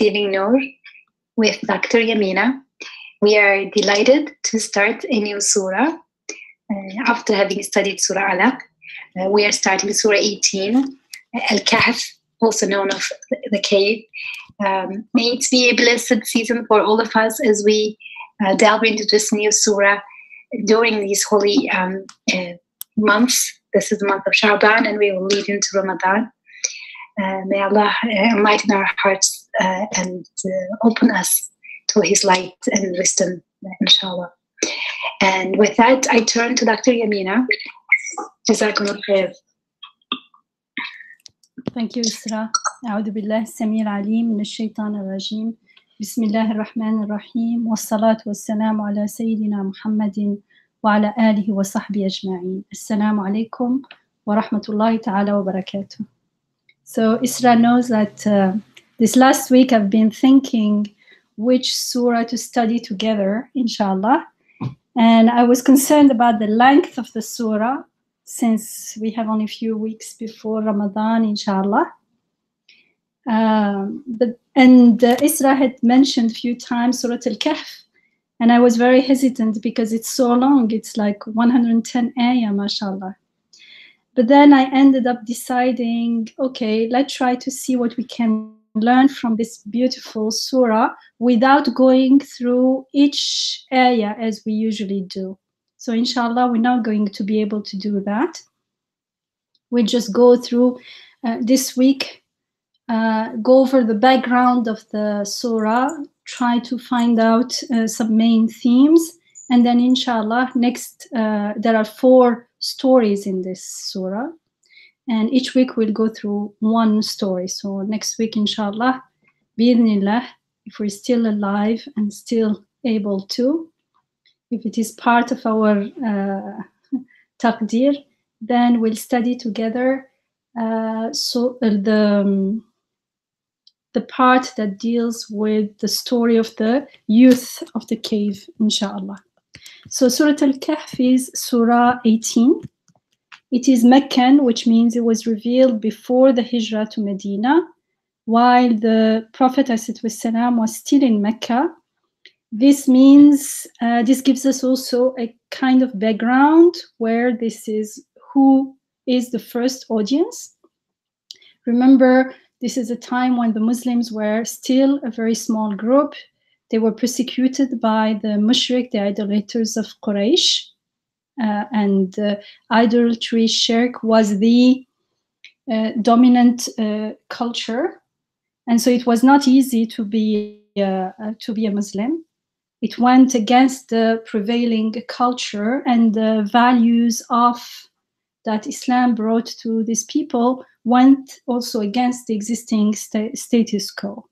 Receiving Noor with Dr. Yamina. We are delighted to start a new surah after having studied Surah Alaq. We are starting Surah 18, Al-Kahf, also known as the cave. May it be a blessed season for all of us as we delve into this new surah during these holy months. This is the month of Sha'ban, and we will lead into Ramadan. May Allah enlighten our hearts and open us to His light and wisdom, inshallah. And with that, I turn to Dr. Yamina. Jazakumullah khair. Thank you, Isra. أعوذ بالله السميع العليم من الشيطان الرجيم. بسم الله الرحمن الرحيم والصلاة والسلام على سيدنا محمد وعلى آله وصحبه أجمعين. السلام عليكم ورحمة الله تعالى وبركاته. So Isra knows that this last week I've been thinking which surah to study together, inshallah. And I was concerned about the length of the surah, since we have only a few weeks before Ramadan, inshallah. Isra had mentioned a few times Surah Al-Kahf, and I was very hesitant because it's so long. It's like 110 ayah, mashallah. But then I ended up deciding, okay, let's try to see what we can learn from this beautiful surah without going through each ayah as we usually do. So inshallah, we're not going to be able to do that. We'll just go through this week, go over the background of the surah, try to find out some main themes, and then inshallah, next, there are 4 stories in this surah, and each week we'll go through one story. So next week, inshallah, bi'idhnillah, if we're still alive and still able to, if it is part of our taqdeer, then we'll study together the part that deals with the story of the youth of the cave, inshallah. So Surah Al-Kahf is Surah 18. It is Meccan, which means it was revealed before the Hijrah to Medina, while the Prophet ﷺ was still in Mecca. This means, this gives us also a kind of background where this is who is the first audience. Remember, this is a time when the Muslims were still a very small group. They were persecuted by the mushrik, the idolaters of Quraysh. And idolatry, shirk, was the dominant culture. And so it was not easy to be a Muslim. It went against the prevailing culture, and the values that Islam brought to these people went also against the existing status quo.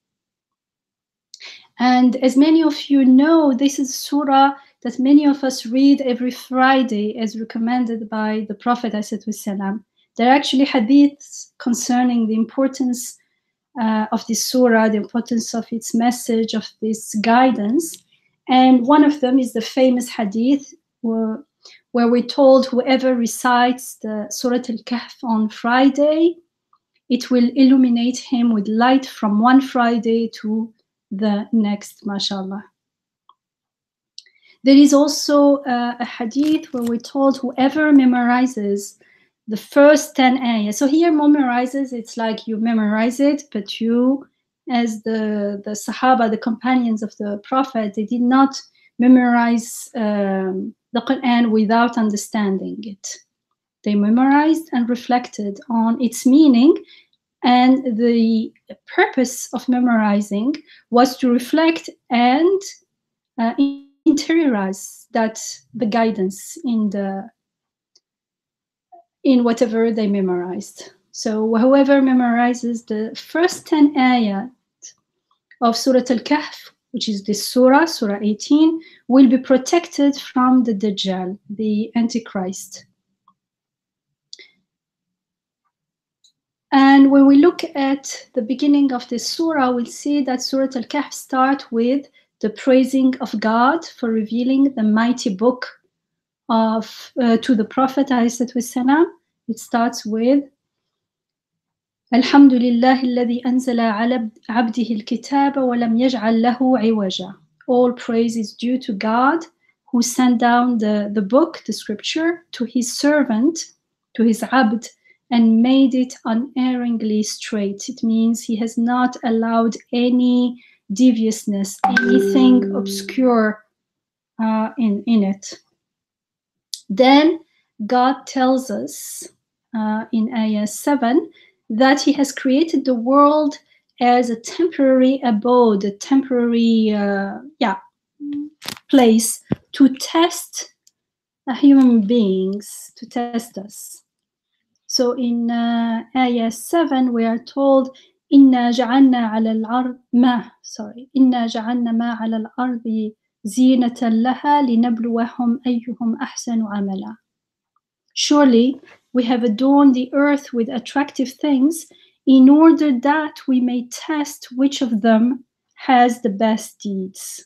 And as many of you know, this is surah that many of us read every Friday as recommended by the Prophet ﷺ. There are actually hadiths concerning the importance of this surah, the importance of its message, of this guidance. And one of them is the famous hadith where we're told whoever recites the Surah Al-Kahf on Friday, it will illuminate him with light from one Friday to the next, mashallah. There is also a hadith where we're told whoever memorizes the first 10 ayahs. So here memorizes, it's like you memorize it, but you, as the Sahaba, the companions of the Prophet, they did not memorize the Quran without understanding it. They memorized and reflected on its meaning, and the purpose of memorizing was to reflect and interiorize the guidance in whatever they memorized. So whoever memorizes the first 10 ayat of Surah Al-Kahf, which is this surah, Surah 18, will be protected from the Dajjal, the Antichrist. And when we look at the beginning of this surah, we'll see that Surah Al-Kahf starts with the praising of God for revealing the mighty book to the Prophet ﷺ. It starts with الحمد لله الذي أنزل على عبده الكتاب ولم يجعل له عوجا. All praise is due to God who sent down the book, the scripture, to his servant, to his abd, and made it unerringly straight. It means he has not allowed any deviousness, anything obscure in it. Then God tells us in Ayah 7 that he has created the world as a temporary abode, a temporary place to test human beings, to test us. So in Ayah 7 we are told إنا جعلنا على الأرض إنا جعلنا ما على الأرض زينة لها لنبلوهم أيهم أحسن عملا. Surely we have adorned the earth with attractive things in order that we may test which of them has the best deeds.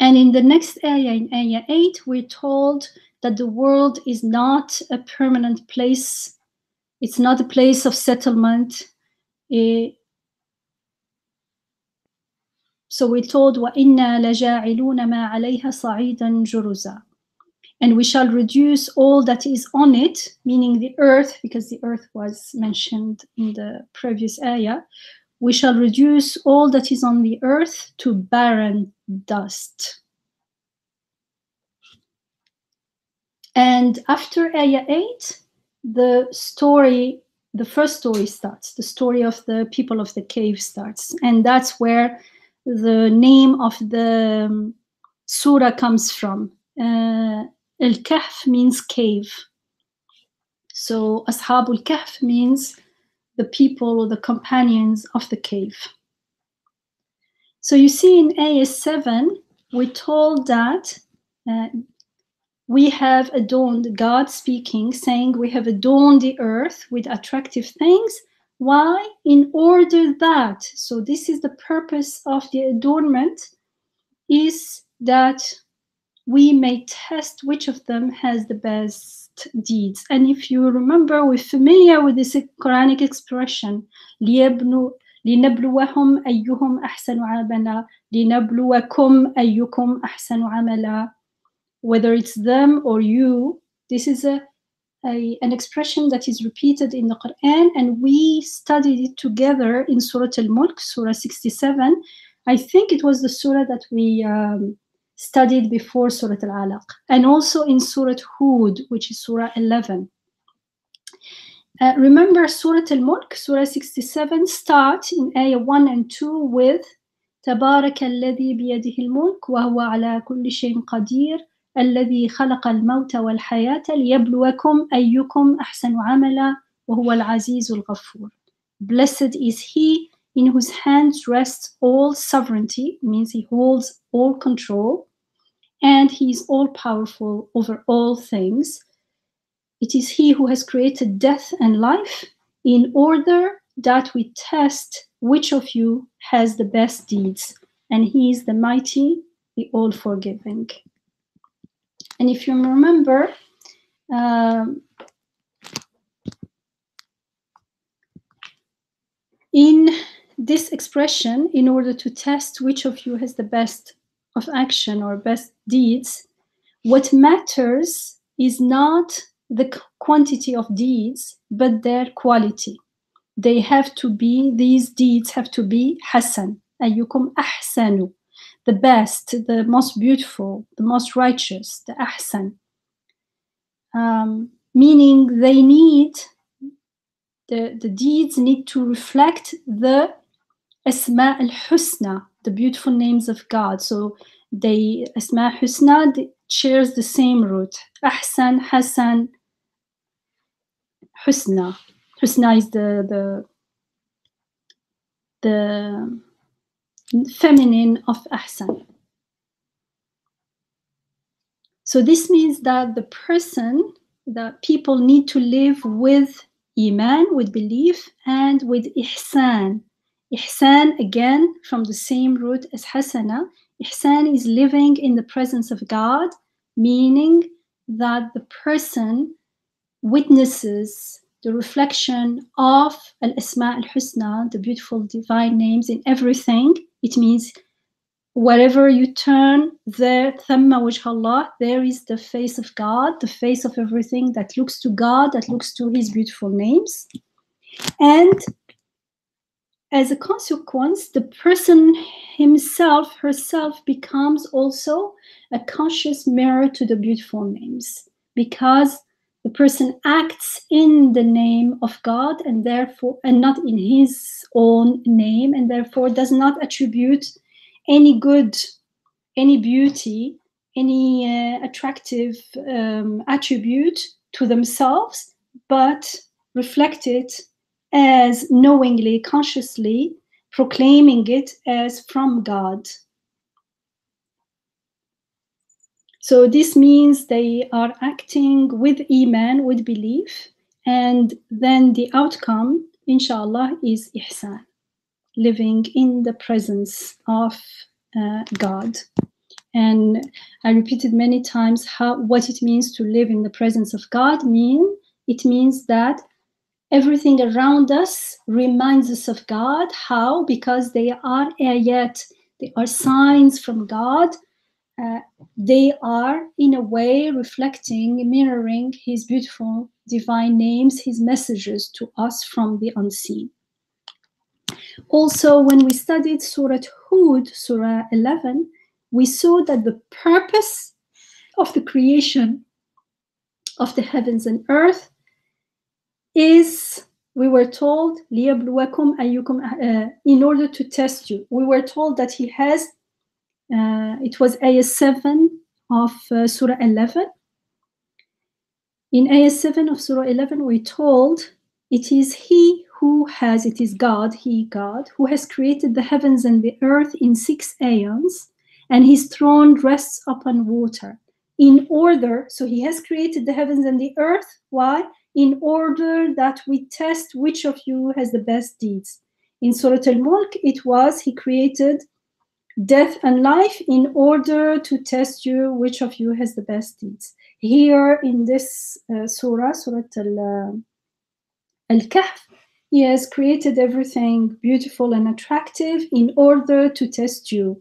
And in the next ayah, in ayah 8, we're told that the world is not a permanent place. It's not a place of settlement. So we're told وَإِنَّا لَجَاعِلُونَ مَا عَلَيْهَا صَعِيدًا جُرُزًا. And we shall reduce all that is on it, meaning the earth, because the earth was mentioned in the previous ayah. We shall reduce all that is on the earth to barren dust. And after ayah 8, the first story starts. The story of the people of the cave starts. And that's where the name of the surah comes from. Al-Kahf means cave. So Ashab al-Kahf means the people or the companions of the cave. So you see in ayah 7, we're told that we have adorned, God speaking, saying we have adorned the earth with attractive things. Why? In order that, so this is the purpose of the adornment, is that we may test which of them has the best deeds. And if you remember, we're familiar with this Quranic expression, لِنَبْلُوَهُمْ أَيُّهُمْ أَحْسَنُ عَمَلًا لِنَبْلُوَكُمْ أَيُّكُمْ أَحْسَنُ عَمَلًا. Whether it's them or you, this is an expression that is repeated in the Quran, and we studied it together in Surah Al-Mulk, Surah 67. I think it was the surah that we studied before Surah Al-Alaq, and also in Surah Hud, which is Surah 11. Remember Surah Al-Mulk, Surah 67, start in ayah 1 and 2 with تبارك الذي بيده الملك وهو على كل شيء قدير الذي خلق الموت والحياة ليبلوكم أيكم أحسن عملا وهو العزيز الغفور. Blessed is he in whose hands rests all sovereignty, means he holds all control, and he is all powerful over all things. It is he who has created death and life in order that we test which of you has the best deeds, and he is the mighty, the all-forgiving. And if you remember, in this expression, in order to test which of you has the best of action or best deeds, what matters is not the quantity of deeds, but their quality. They have to be, these deeds have to be Hasan, ayyukum ahsanu, the best, the most beautiful, the most righteous, the Ahsan. Meaning they need, the deeds need to reflect the Asma al-Husna, the beautiful names of God. So they, Asma al-Husna shares the same root. Ahsan, Hasan, Husna. Husna is the feminine of Ahsan. So this means that the people need to live with Iman, with belief, and with Ihsan. Ihsan, again, from the same root as Hasana. Ihsan is living in the presence of God, meaning that the person witnesses the reflection of al-Asma al-Husna, the beautiful divine names in everything. It means wherever you turn, there, thamma wajh Allah, there is the face of God, the face of everything that looks to God, that looks to His beautiful names. And as a consequence, the person himself, herself, becomes also a conscious mirror to the beautiful names, because the person acts in the name of God and therefore, and not in his own name, and therefore does not attribute any good, any beauty, any attractive attribute to themselves, but reflect it as knowingly, consciously proclaiming it as from God. So this means they are acting with iman, with belief, and then the outcome, inshallah, is ihsan, living in the presence of God. And I repeated many times what it means to live in the presence of God. It means that everything around us reminds us of God. How? Because they are ayat, they are signs from God. They are, in a way, reflecting, mirroring His beautiful divine names, His messages to us from the unseen. Also, when we studied Surah Hud, Surah 11, we saw that the purpose of the creation of the heavens and earth is, we were told, لِيَبْلُوَكُمْ أَيُّكُمْ, in order to test you. We were told that He has, it was ayah 7 of Surah 11. In ayah 7 of Surah 11, we're told, it is He who has, it is God, He, God, who has created the heavens and the earth in 6 aeons, and His throne rests upon water. In order, so He has created the heavens and the earth. Why? In order that we test which of you has the best deeds. In Surah Al-Mulk, it was He created death and life in order to test you which of you has the best deeds. Here in this surah, Surah Al-Kahf, He has created everything beautiful and attractive in order to test you.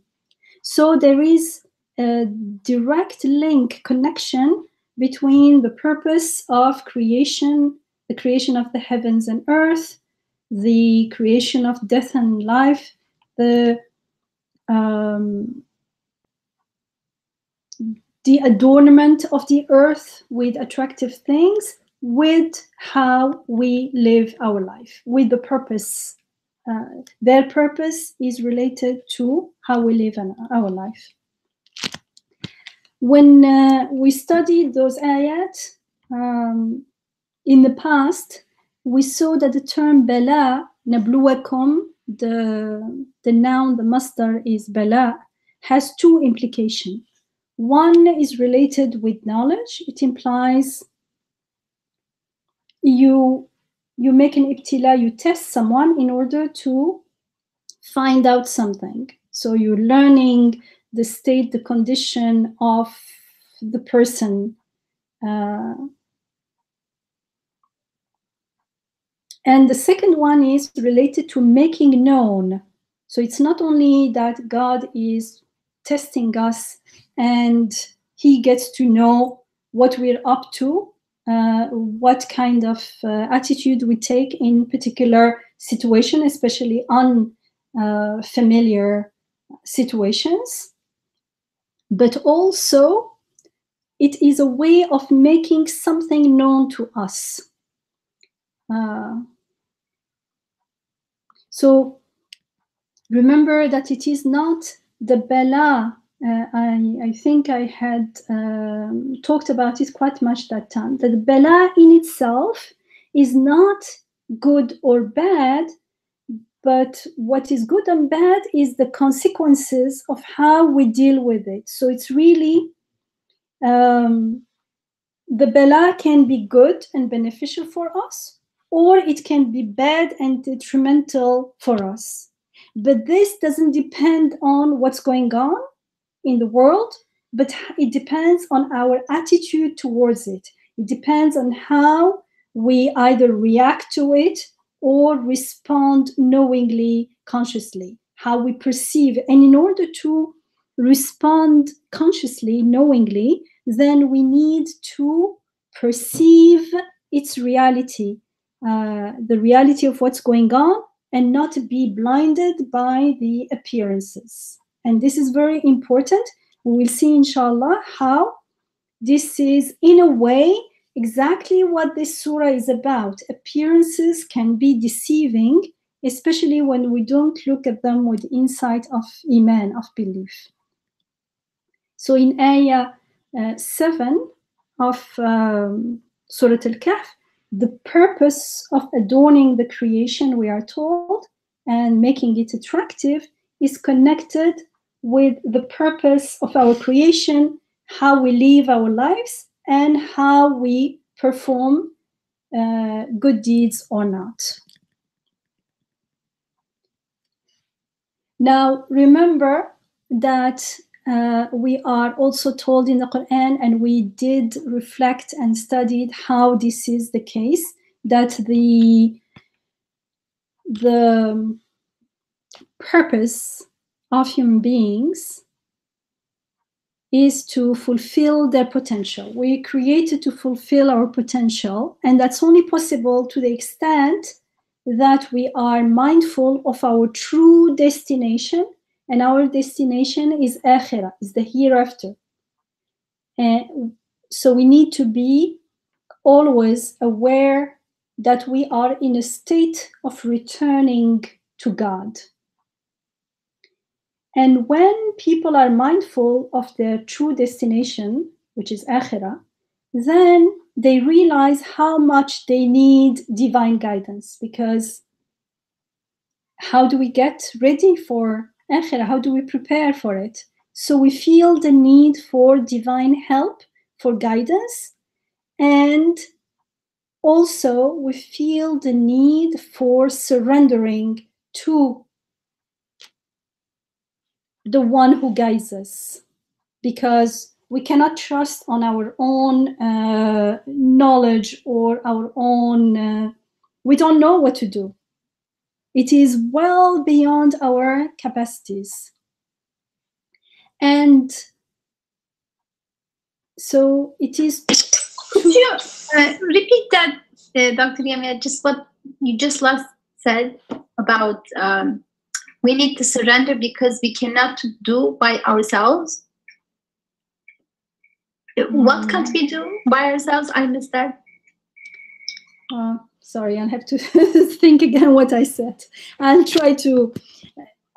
So there is a direct link, connection between the purpose of creation, the creation of the heavens and earth, the creation of death and life, the adornment of the earth with attractive things, with how we live our life, with the purpose. Their purpose is related to how we live our life. When we studied those ayat in the past, we saw that the term bala, nabluwakum, the noun, the masdar is bala, has 2 implications. One is related with knowledge. It implies you make an ibtila, you test someone in order to find out something. So you're learning the state, the condition of the person. And the second one is related to making known. So it's not only that God is testing us and He gets to know what we're up to, what kind of attitude we take in particular situation, especially unfamiliar situations, but also it is a way of making something known to us. So remember that it is not the bala. I think I had talked about it quite much that time, that the bala in itself is not good or bad, but what is good and bad is the consequences of how we deal with it. So it's really, the bala can be good and beneficial for us, or it can be bad and detrimental for us. But this doesn't depend on what's going on in the world, but it depends on our attitude towards it. It depends on how we either react to it or respond knowingly, consciously, how we perceive. And in order to respond consciously, knowingly, then we need to perceive its reality, the reality of what's going on, and not be blinded by the appearances. And this is very important. We will see, inshallah, how this is, in a way, exactly what this surah is about. Appearances can be deceiving, especially when we don't look at them with insight of iman, of belief. So in ayah 7 of Surah Al-Kahf, the purpose of adorning the creation, we are told, and making it attractive is connected with the purpose of our creation, how we live our lives, and how we perform good deeds or not. Now, remember that we are also told in the Quran, and we did reflect and studied how this is the case, that the purpose of human beings is to fulfill their potential. We're created to fulfill our potential, and that's only possible to the extent that we are mindful of our true destination, and our destination is akhirah, is the hereafter. And so we need to be always aware that we are in a state of returning to God. And when people are mindful of their true destination, which is akhirah, then they realize how much they need divine guidance. Because how do we get ready for akhirah? How do we prepare for it? So we feel the need for divine help, for guidance, and also we feel the need for surrendering to the one who guides us, because we cannot trust on our own knowledge or our own, we don't know what to do. It is well beyond our capacities. And so it is. Could you repeat that, Dr. Yamina, just what you just last said about we need to surrender because we cannot do by ourselves? What can't we do by ourselves? I missed that. Sorry, I'll have to think again what I said. I'll try to,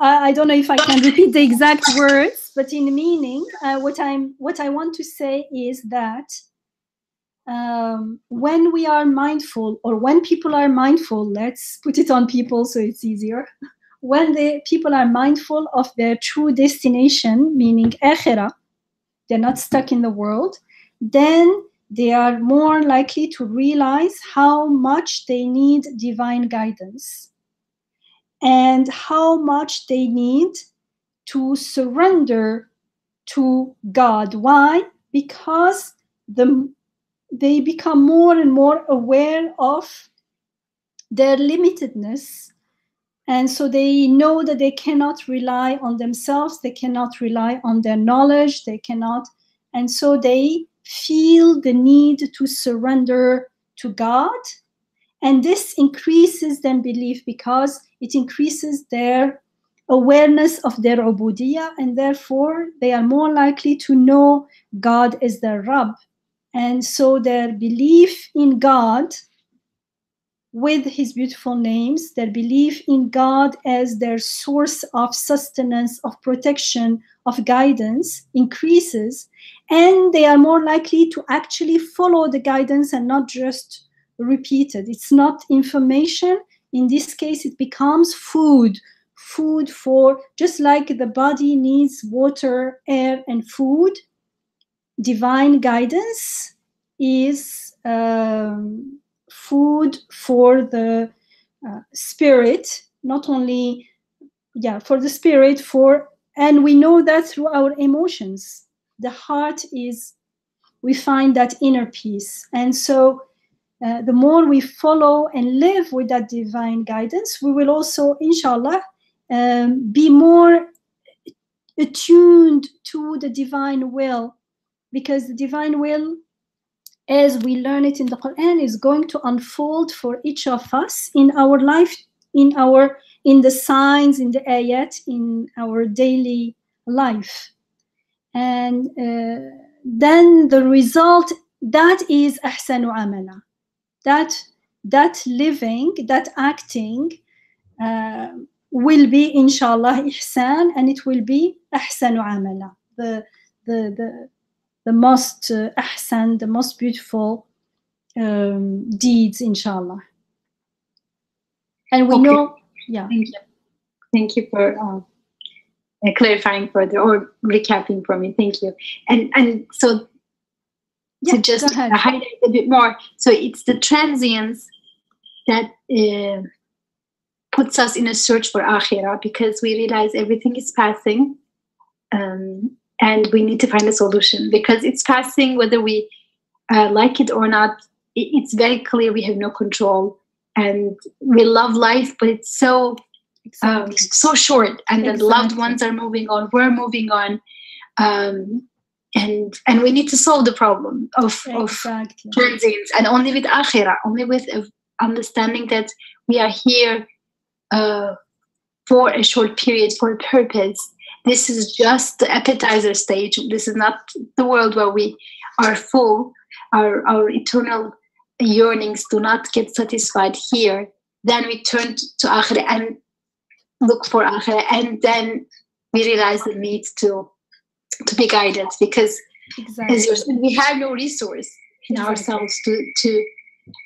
I don't know if I can repeat the exact words, but in meaning, what I want to say is that when we are mindful, or when people are mindful, let's put it on people so it's easier. When the people are mindful of their true destination, meaning akhirah, they're not stuck in the world, then they are more likely to realize how much they need divine guidance and how much they need to surrender to God. Why? Because they become more and more aware of their limitedness, and so they know that they cannot rely on themselves, they cannot rely on their knowledge, they cannot, and so they feel the need to surrender to God. And this increases their belief because it increases their awareness of their ubudiyah, and therefore they are more likely to know God as their Rabb. And so their belief in God with his beautiful names, their belief in God as their source of sustenance, of protection, of guidance increases, and they are more likely to actually follow the guidance and not just repeat it. It's not information. In this case, it becomes food for, just like the body needs water, air, and food, divine guidance is food for the spirit, not only, for the spirit, and we know that through our emotions. The heart is, we find that inner peace. And so the more we follow and live with that divine guidance, we will also, inshallah, be more attuned to the divine will, because the divine will, as we learn it in the Quran, is going to unfold for each of us in our life, in the signs, in the ayat, in our daily life. And then the result, that is ahsanu amala, that living, that acting will be inshallah ihsan, and it will be ahsanu amala, the most ahsan, the most beautiful deeds, inshallah. And we know, yeah. Thank you for clarifying further or recapping for me. Thank you. And so to just highlight a bit more, so it's the transience that puts us in a search for akhirah, because we realize everything is passing, and we need to find a solution because it's passing, whether we like it or not. It's very clear we have no control, and we love life, but it's so so short, and the loved ones are moving on, we're moving on, and we need to solve the problem of transience, and only with akhirah, only with understanding that we are here for a short period, for a purpose. This is just the appetizer stage. This is not the world where we are full. Our eternal yearnings do not get satisfied here. Then we turn to akhirah and look for akhirah, and then we realize the need to be guided, because as you're saying, we have no resource in ourselves to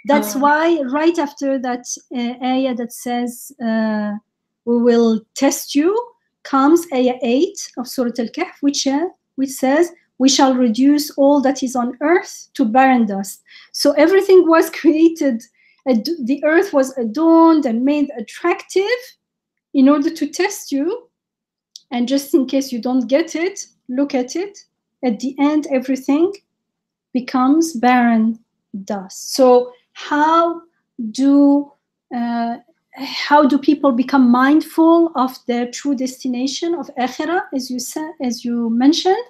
that's why right after that ayah that says we will test you, comes ayah 8 of Surah Al-Kahf, which says we shall reduce all that is on earth to barren dust. So everything was created, the earth was adorned and made attractive in order to test you. And just in case you don't get it, look at it. At the end, everything becomes barren dust. So how do people become mindful of their true destination of akhirah, as you mentioned?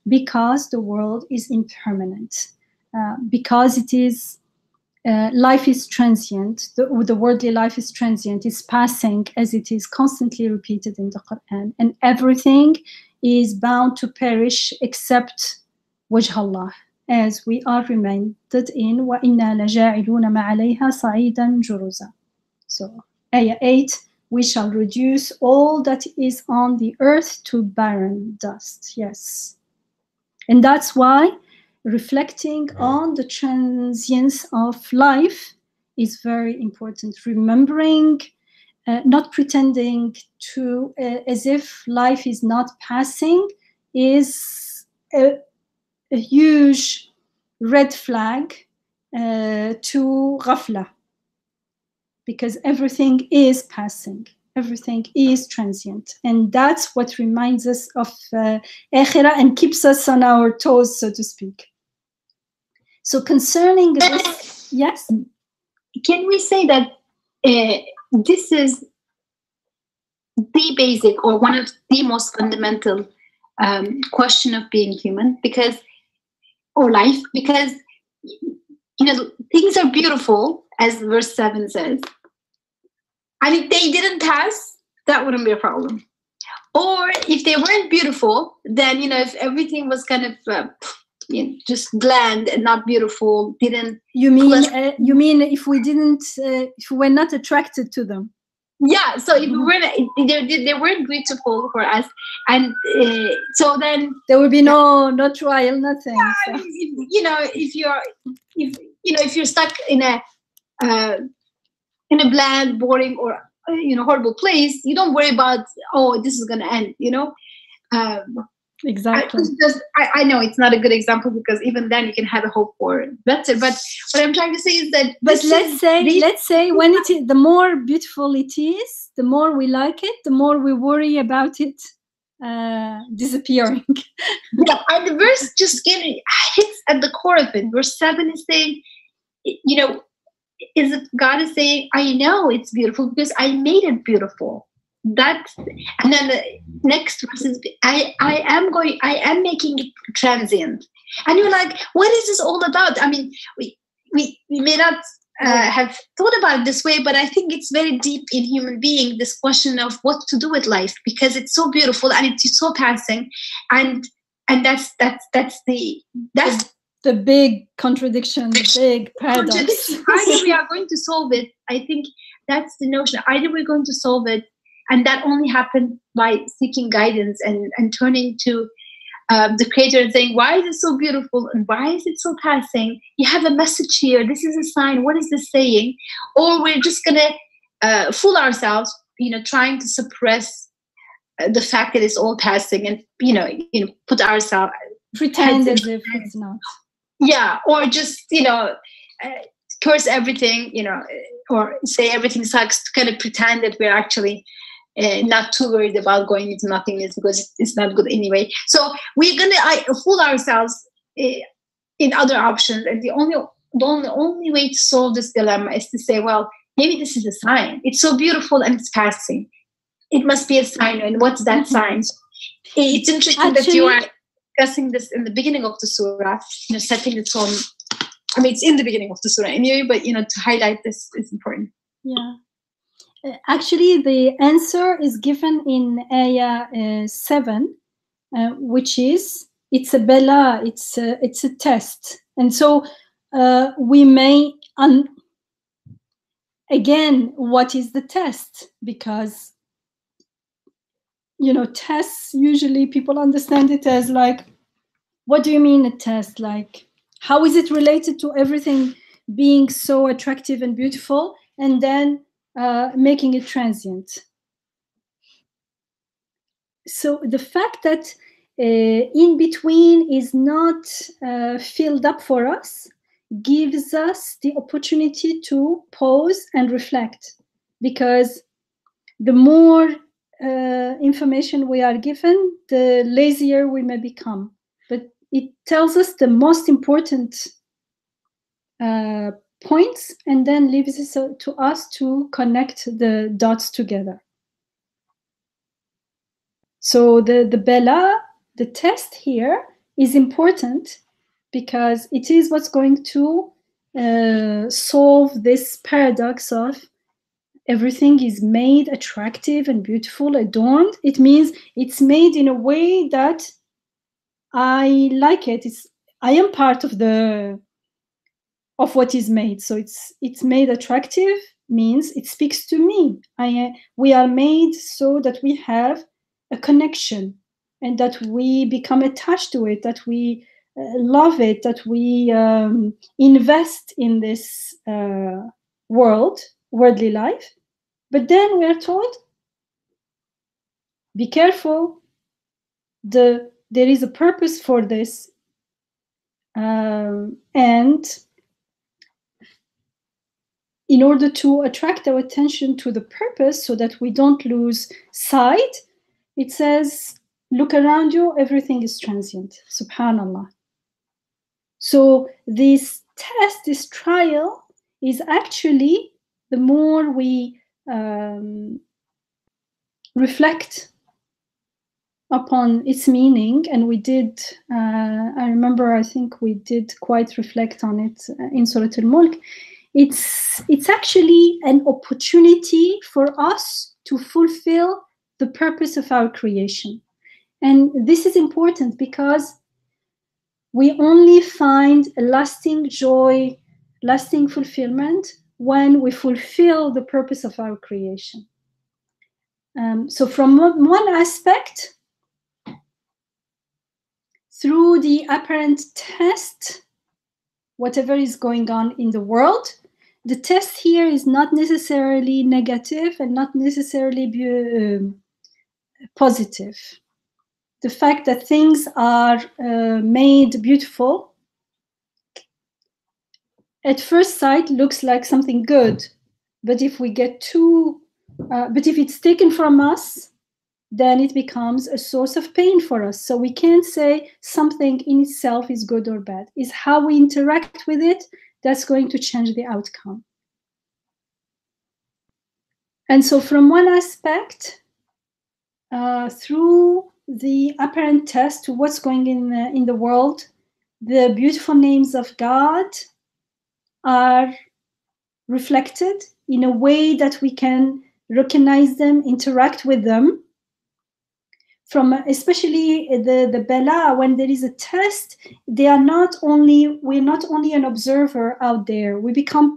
Because the world is impermanent, because it is life is transient. The worldly life is transient. It's passing, as it is constantly repeated in the Quran, and everything is bound to perish except wajh Allah, as we are reminded in وَإِنَّا لَجَاعِلُونَ مَا عَلَيْهَا صَعِيدًا جُرُزًا. So ayah 8, we shall reduce all that is on the earth to barren dust. Yes. And that's why reflecting on the transience of life is very important. Remembering, not pretending to as if life is not passing, is a huge red flag to ghafla, because everything is passing, everything is transient, and that's what reminds us of akhirah and keeps us on our toes, so to speak. So concerning this, yes? Can we say that this is the basic, or one of the most fundamental question of being human, or life, because things are beautiful, as verse 7 says, and if they didn't pass, that wouldn't be a problem. Or if they weren't beautiful, then if everything was kind of just bland and not beautiful, didn't you mean if we didn't if we were not attracted to them? Yeah, so if they weren't beautiful for us, and so then there would be no trial, nothing. Yeah, so. If you're stuck in a bland, boring, or horrible place, you don't worry about, this is gonna end. Exactly. I know it's not a good example, because even then you can have a hope for better. But what I'm trying to say is that. But let's say when it is, the more beautiful it is, the more we like it, the more we worry about it disappearing. Yeah, and the verse just hits at the core of it. Verse 7 is saying, is God is saying, I know it's beautiful because I made it beautiful. That's, and then the next verse is, I am making it transient. And you're like, what is this all about? I mean, we may not have thought about it this way, but I think it's very deep in human being, this question of what to do with life, because it's so beautiful and it's so passing, and that's the big contradiction, the big paradox. Either we are going to solve it. I think that's the notion. Either we're going to solve it, and that only happened by seeking guidance and turning to the Creator and saying, why is it so beautiful and why is it so passing? You have a message here. This is a sign. What is this saying? Or we're just going to fool ourselves, trying to suppress the fact that it's all passing, and put ourselves, pretend as if it's not. Yeah, or just curse everything, or say everything sucks, to kind of pretend that we're actually not too worried about going into nothingness because it's not good anyway. So we're gonna fool ourselves in other options, and the only way to solve this dilemma is to say, well, maybe this is a sign. It's so beautiful and it's passing. It must be a sign, and what's that sign? So it's interesting that you are discussing this in the beginning of the surah, setting the tone. I mean, it's in the beginning of the surah anyway, but to highlight this is important. Yeah. Actually, the answer is given in ayah 7, which is, it's a bala, it's a test. And so we may, again, what is the test? Because, tests, usually people understand it as like, what do you mean a test? Like, how is it related to everything being so attractive and beautiful, and then making it transient? So the fact that in between is not filled up for us gives us the opportunity to pause and reflect, because the more information we are given, the lazier we may become. But it tells us the most important points, and then leaves it to us to connect the dots together. So the bala, the test here, is important because it is what's going to solve this paradox of everything is made attractive and beautiful, adorned. It means it's made in a way that I like it. I am part of what is made. So it's made attractive means it speaks to me. We are made so that we have a connection, and that we become attached to it, that we love it, that we invest in this worldly life. But then we are told, be careful, there is a purpose for this, and in order to attract our attention to the purpose so that we don't lose sight, it says, look around you, everything is transient. Subhanallah. So this test, this trial, is actually, the more we reflect upon its meaning, and we did, I remember, I think we did quite reflect on it in Surah Al-Mulk. It's actually an opportunity for us to fulfill the purpose of our creation. And this is important because we only find a lasting joy, lasting fulfillment when we fulfill the purpose of our creation. So from one aspect, through the apparent test, whatever is going on in the world, the test here is not necessarily negative and not necessarily positive. The fact that things are made beautiful at first sight looks like something good, but if we get but if it's taken from us, then it becomes a source of pain for us. So we can't say something in itself is good or bad. It's how we interact with it that's going to change the outcome. And so from one aspect, through the apparent test to what's going in the world, the beautiful names of God are reflected in a way that we can recognize them, interact with them. From especially the bala, when there is a test, we're not only an observer out there. We become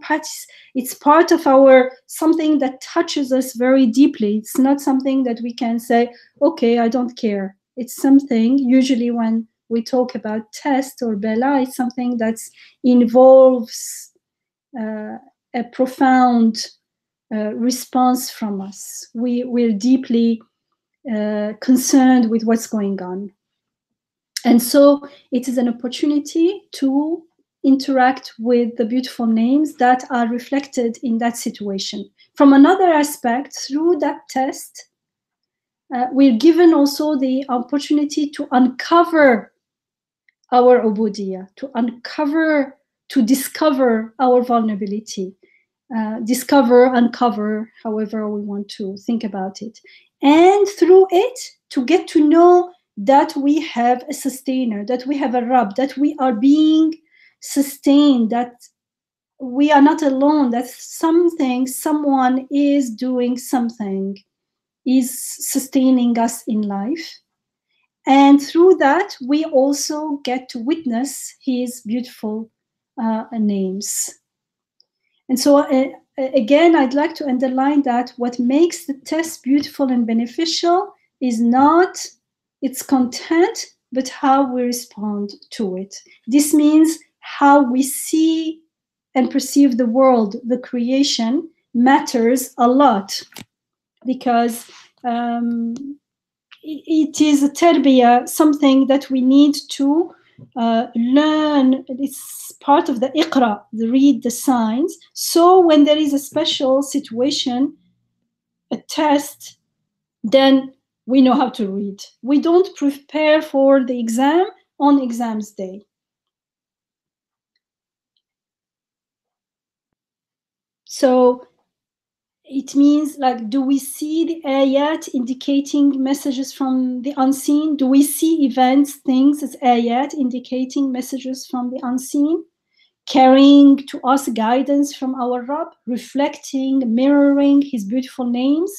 it's part of our something that touches us very deeply. It's not something that we can say, okay, I don't care. It's something, usually when we talk about test or bala, it's something that involves a profound response from us. We're deeply concerned with what's going on. And so it is an opportunity to interact with the beautiful names that are reflected in that situation. From another aspect, through that test, we're given also the opportunity to uncover our ubudiyah, to discover our vulnerability, uncover, however we want to think about it. And through it, to get to know that we have a sustainer, that we have a Rabb, that we are being sustained, that we are not alone, that someone is doing something, is sustaining us in life. And through that, we also get to witness his beautiful names. And so again, I'd like to underline that what makes the test beautiful and beneficial is not its content, but how we respond to it. This means how we see and perceive the world, the creation, matters a lot, because it is a tarbiyah, something that we need to learn. It's part of the iqra, the read the signs. So when there is a special situation, a test, then we know how to read. We don't prepare for the exam on exams day. So it means, like, do we see the ayat indicating messages from the unseen? Do we see events, things as ayat indicating messages from the unseen, carrying to us guidance from our Rabb, reflecting, mirroring his beautiful names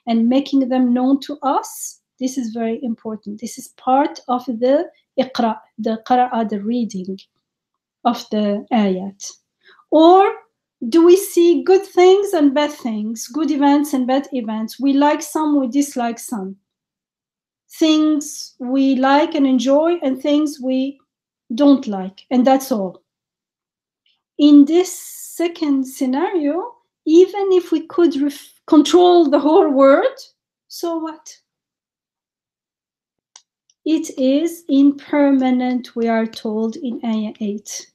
and making them known to us? This is very important. This is part of the iqra, the qara'a, the reading of the ayat. Or do we see good things and bad things, good events and bad events? We like some, we dislike some. Things we like and enjoy and things we don't like, and that's all. In this second scenario, even if we could control the whole world, so what? It is impermanent, we are told in Ayah 8.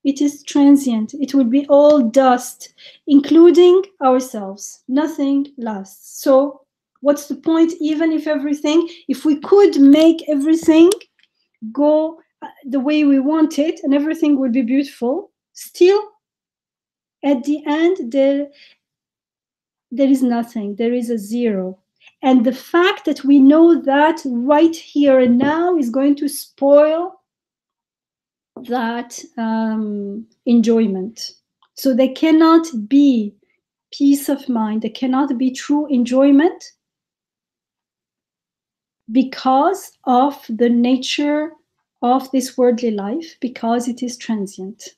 It is transient. It will be all dust, including ourselves. Nothing lasts. So what's the point? Even if we could make everything go the way we want it and everything would be beautiful, still at the end there is nothing. There is a zero. And the fact that we know that right here and now is going to spoil that enjoyment. So there cannot be peace of mind, there cannot be true enjoyment because of the nature of this worldly life, because it is transient.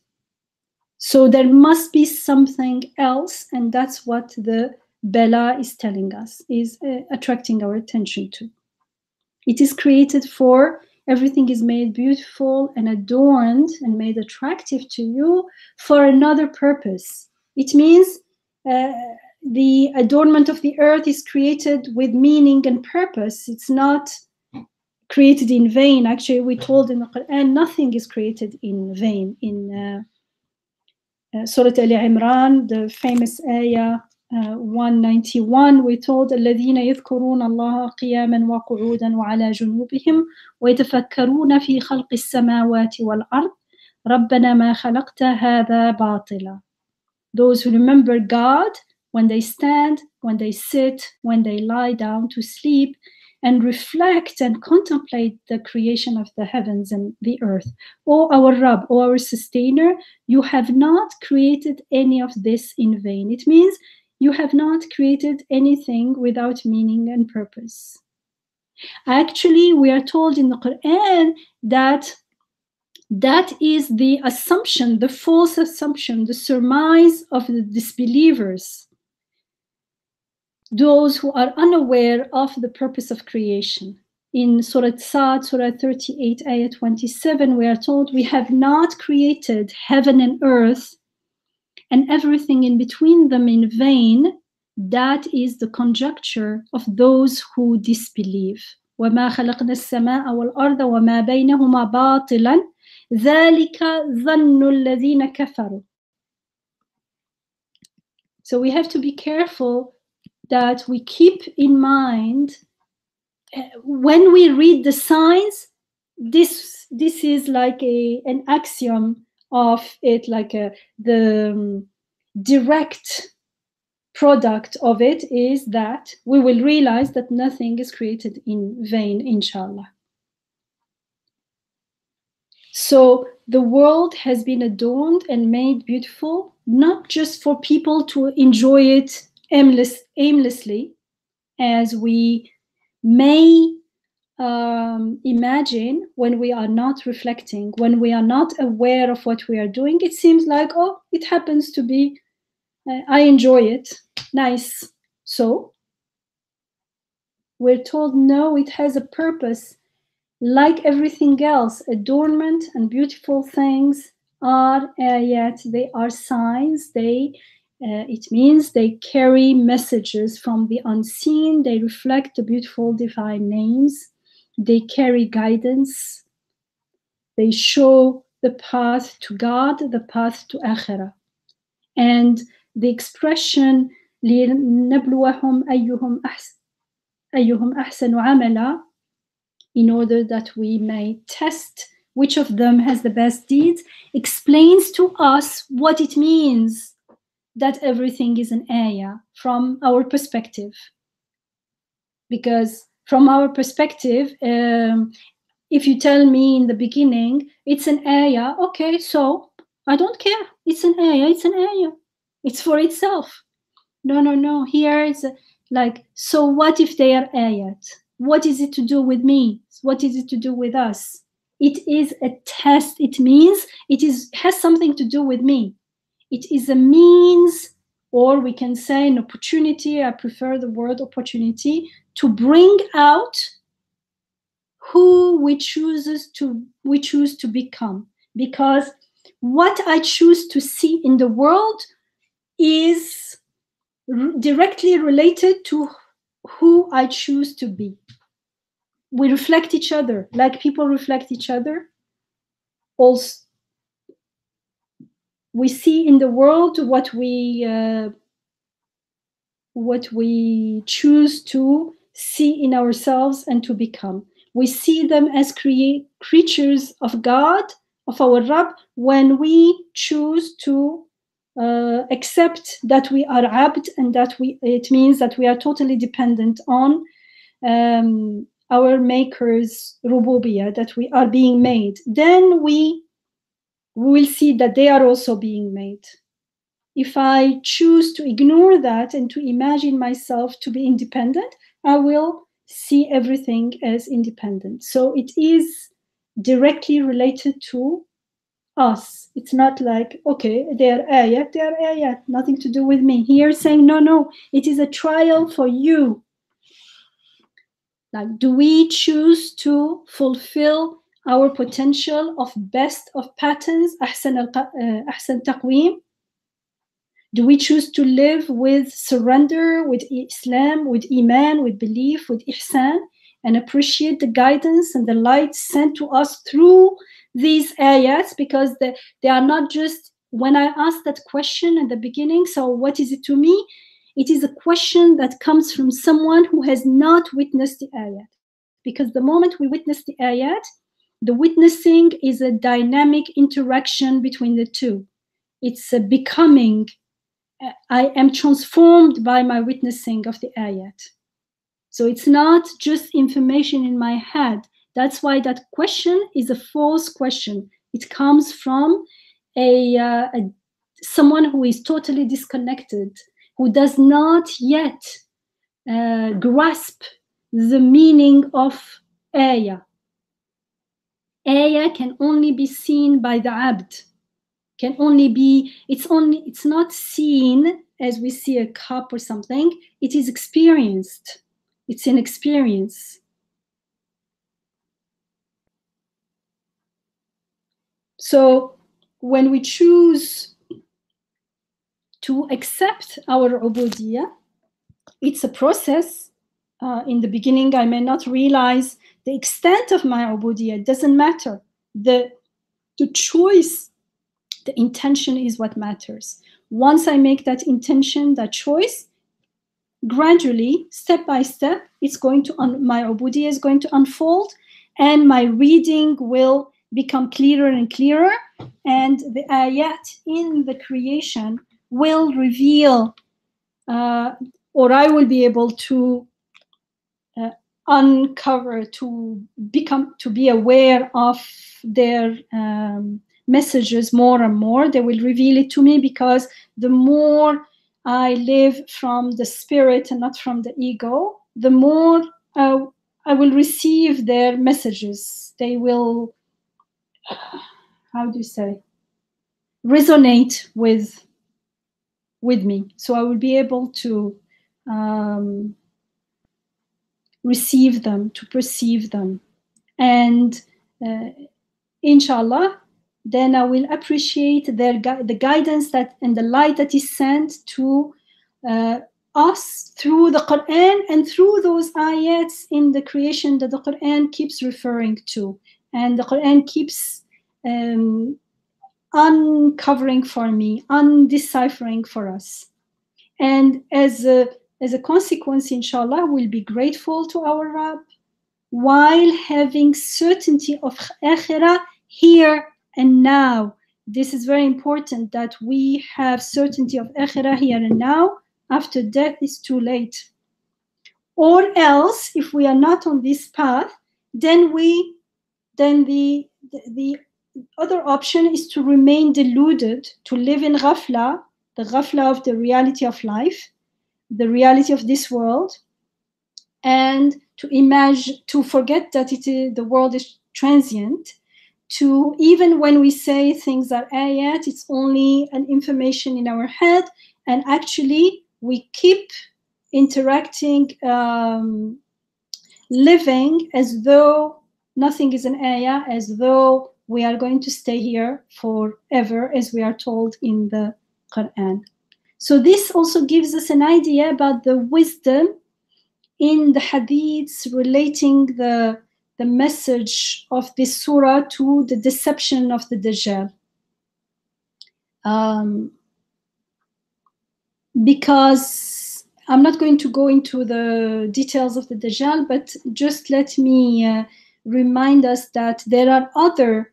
So there must be something else, and that's what the Bela is telling us, is attracting our attention to. It is created for, everything is made beautiful and adorned and made attractive to you for another purpose. It means the adornment of the earth is created with meaning and purpose. It's not created in vain. Actually, we're told in the Quran, nothing is created in vain. In Surah Al-Imran, the famous ayah 191, we're told الذين يذكرون الله قياما وقعودا وعلى جنوبهم ويتفكرون في خلق السماوات والأرض ربنا ما خلقت هذا باطلا. Those who remember God when they stand, when they sit, when they lie down to sleep, and reflect and contemplate the creation of the heavens and the earth. O our Rabb, O our sustainer, you have not created any of this in vain. It means you have not created anything without meaning and purpose. Actually, we are told in the Quran that that is the assumption, the false assumption, the surmise of the disbelievers, those who are unaware of the purpose of creation. In Surah Sa'd, Surah 38, Ayah 27, we are told, we have not created heaven and earth and everything in between them in vain. That is the conjecture of those who disbelieve. وَمَا خَلَقْنَا السَّمَاءَ وَالْأَرْضَ وَمَا بَيْنَهُمَا بَاطِلًا ذَلِكَ ظَنُّ الَّذِينَ كَفَرُوا. So we have to be careful that we keep in mind when we read the signs, this is like an axiom of it, like the direct product of it is that we will realize that nothing is created in vain, inshallah. So the world has been adorned and made beautiful, not just for people to enjoy it aimlessly, as we may imagine when we are not reflecting, when we are not aware of what we are doing. It seems like, oh, it happens to be, I enjoy it, nice. So we're told, no, it has a purpose. Like everything else, adornment and beautiful things are ayat, they are signs, it means they carry messages from the unseen, they reflect the beautiful divine names, they carry guidance, they show the path to God, the path to Akhirah. And the expression لِنَبْلُوَهُمْ أَيُّهُمْ أَحْسَنُ عَمَلًا, in order that we may test which of them has the best deeds, explains to us what it means that everything is an ayah from our perspective. Because from our perspective, if you tell me in the beginning, it's an ayah, okay, so I don't care. It's an ayah, it's an ayah. It's for itself. No. Here it's like, so what if they are ayat? What is it to do with me? What is it to do with us? It is a test. It means it has something to do with me. It is a means, or we can say an opportunity. I prefer the word opportunity, to bring out who we choose to become. Because what I choose to see in the world is directly related to who I choose to be. We reflect each other, like people reflect each other. Also, we see in the world what we choose to see in ourselves and to become. We see them as creatures of God, of our Rabb, when we choose to accept that we are abd, and that it means that we are totally dependent on our maker's rububiyah, that we are being made. Then we will see that they are also being made. If I choose to ignore that and to imagine myself to be independent, I will see everything as independent. So it is directly related to us. It's not like, okay, they are ayat, nothing to do with me. Here saying, no, it is a trial for you. Like, do we choose to fulfill our potential of best of patterns, ahsan taqweem? Do we choose to live with surrender, with Islam, with Iman, with belief, with Ihsan, and appreciate the guidance and the light sent to us through these ayats? Because they are not just, when I asked that question at the beginning, so what is it to me? It is a question that comes from someone who has not witnessed the ayat. Because the moment we witness the ayat, the witnessing is a dynamic interaction between the two. It's a becoming I am transformed by my witnessing of the ayat. So it's not just information in my head. That's why that question is a false question. It comes from someone who is totally disconnected, who does not yet grasp the meaning of ayah. Ayah can only be seen by the abd. Can only be, it's not seen as we see a cup or something. It is experienced. It's an experience. So when we choose to accept our ubudiyah, it's a process. In the beginning, I may not realize the extent of my ubudiyah. It doesn't matter. The choice, the intention is what matters. Once I make that intention, that choice, gradually, step by step, it's going to my ubudiyah is going to unfold, and my reading will become clearer and clearer, and the ayat in the creation will reveal, or I will be able to uncover, to be aware of their messages more and more. They will reveal it to me, because the more I live from the spirit and not from the ego, the more I will receive their messages. They will, how do you say, resonate with me. So I will be able to receive them, to perceive them. And inshallah, then I will appreciate the guidance that and the light that is sent to us through the Quran and through those ayats in the creation that the Quran keeps referring to, and the Quran keeps uncovering for me, undeciphering for us. And as a consequence, inshallah, we'll be grateful to our Rabb while having certainty of akhirah here and now. This is very important, that we have certainty of akhirah here and now. After death is too late. Or else, if we are not on this path, then the other option is to remain deluded, to live in ghafla, the ghafla of the reality of life, the reality of this world, and to imagine, to forget that the world is transient, to, even when we say things are ayat, it's only an information in our head, and actually we keep interacting, living as though nothing is an ayah, as though we are going to stay here forever, as we are told in the Quran. So this also gives us an idea about the wisdom in the hadiths relating the message of this surah to the deception of the Dajjal. Because I'm not going to go into the details of the Dajjal, but just let me remind us that there are other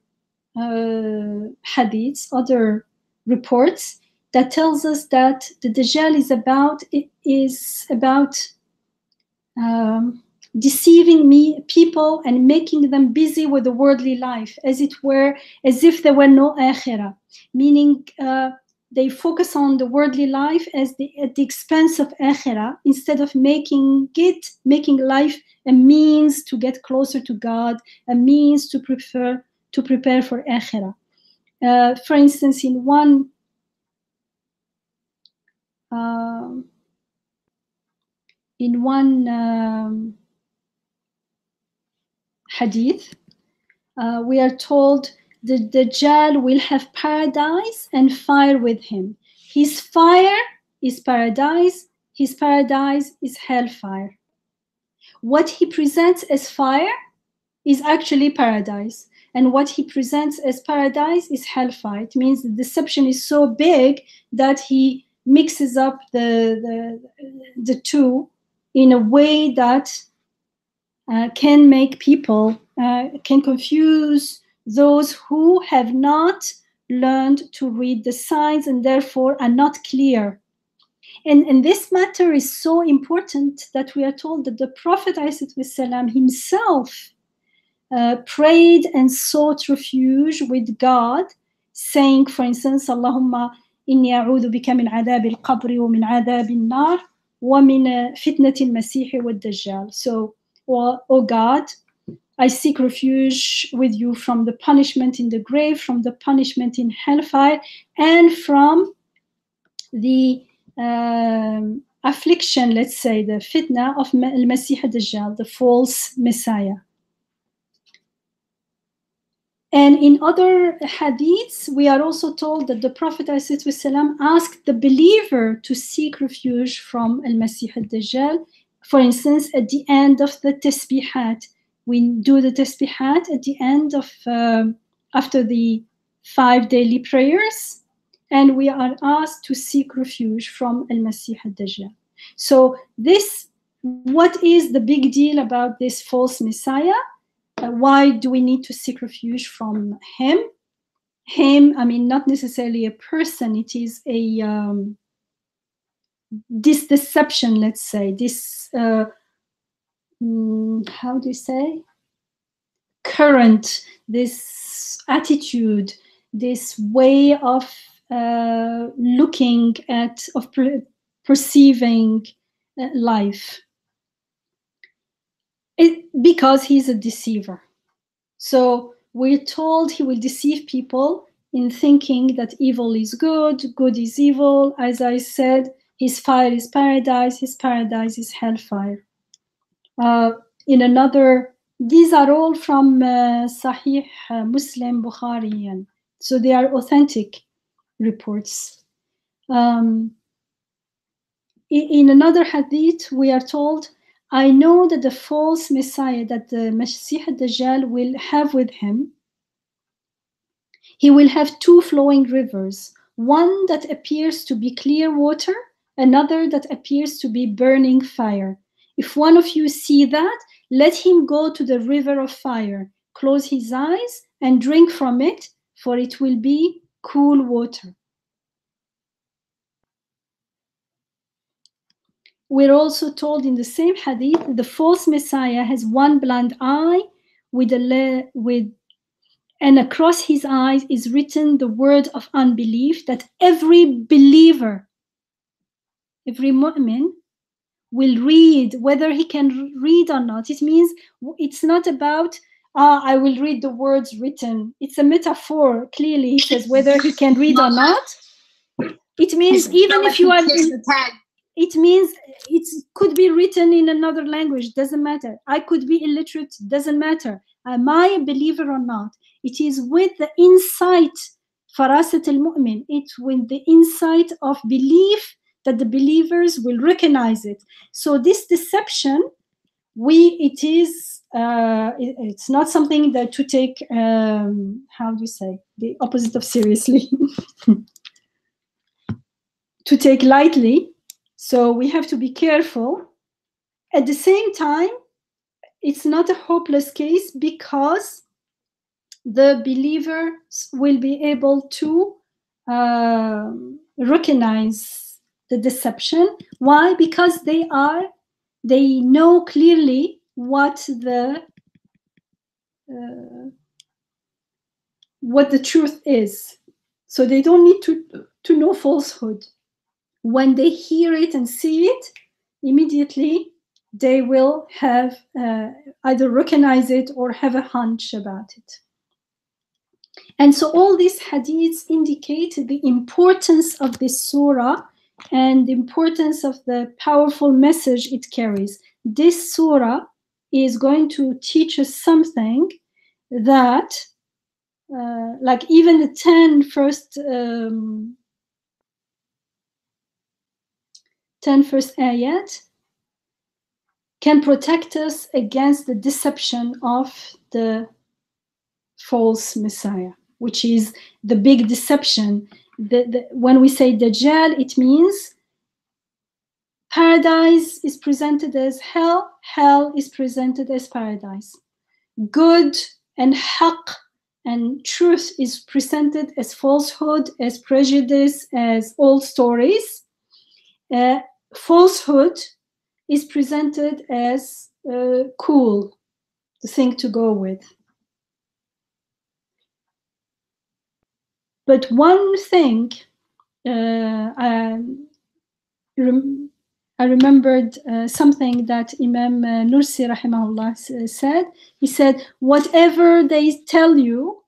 hadiths, other reports that tells us that the Dajjal is about deceiving people and making them busy with the worldly life, as if there were no akhirah, meaning they focus on the worldly life at the expense of akhirah, instead of making life a means to get closer to God, a means to prepare for akhirah. For instance, in one hadith, we are told the Dajjal will have paradise and fire with him. His fire is paradise, his paradise is hellfire. What he presents as fire is actually paradise, and what he presents as paradise is hellfire. It means the deception is so big that he mixes up the two in a way that can make people, can confuse those who have not learned to read the signs and therefore are not clear And this matter is so important that we are told that the Prophet ﷺ himself prayed and sought refuge with God, saying, for instance, Allahumma inni a'udhu bika min adhab al-qabri wa min adhab al-nar wa min fitnat al-masih wa dajjal. So, oh God, I seek refuge with you from the punishment in the grave, from the punishment in hellfire, and from the affliction, let's say, the fitna of al-Masih ad-Dajjal, the false Messiah. And in other hadiths, we are also told that the Prophet ﷺ asked the believer to seek refuge from al-Masih ad-Dajjal. For instance, at the end of the tasbihat, we do the tasbihat at the end of, after the 5 daily prayers, and we are asked to seek refuge from al-Masih ad-Dajjal. So this, what is the big deal about this false Messiah? Why do we need to seek refuge from him? Him, I mean, not necessarily a person. It is a this deception, let's say, this how do you say? Current, this attitude, this way of looking at, of perceiving life. Because he's a deceiver. So we're told he will deceive people in thinking that evil is good, good is evil. As I said, his fire is paradise, his paradise is hellfire. In another, these are all from Sahih Muslim, Bukhari, and so they are authentic reports. In another hadith, we are told, I know that the false Messiah that the Masih ad-Dajjal will have with him, he will have 2 flowing rivers, one that appears to be clear water, another that appears to be burning fire. If one of you see that, let him go to the river of fire, close his eyes and drink from it, for it will be cool water. We're also told in the same hadith, the false Messiah has 1 blind eye and across his eyes is written the word of unbelief that every believer, every mu'min, will read, whether he can read or not. It means it's not about, I will read the words written. It's a metaphor, clearly. He says whether he can read or not. It means even if you are it means it could be written in another language, doesn't matter. I could be illiterate, doesn't matter. Am I a believer or not? It is with the insight, farasat al-mu'min, it's with the insight of belief that the believers will recognize it. So this deception, it's not something that to take, how do you say, the opposite of seriously, to take lightly. So we have to be careful. At the same time, it's not a hopeless case because the believers will be able to recognize the deception. Why? Because they know clearly what the truth is. So they don't need to know falsehood. When they hear it and see it, immediately they will have either recognize it or have a hunch about it. And so all these hadiths indicate the importance of this surah and the importance of the powerful message it carries. This surah is going to teach us something that, like even the 10 first ayat can protect us against the deception of the false Messiah, which is the big deception. When we say Dajjal, it means paradise is presented as hell, hell is presented as paradise. Good and haqq and truth is presented as falsehood, as prejudice, as old stories. falsehood is presented as cool, the thing to go with. But one thing I remembered something that Imam Nursi rahimahullah said. He said, whatever they tell you,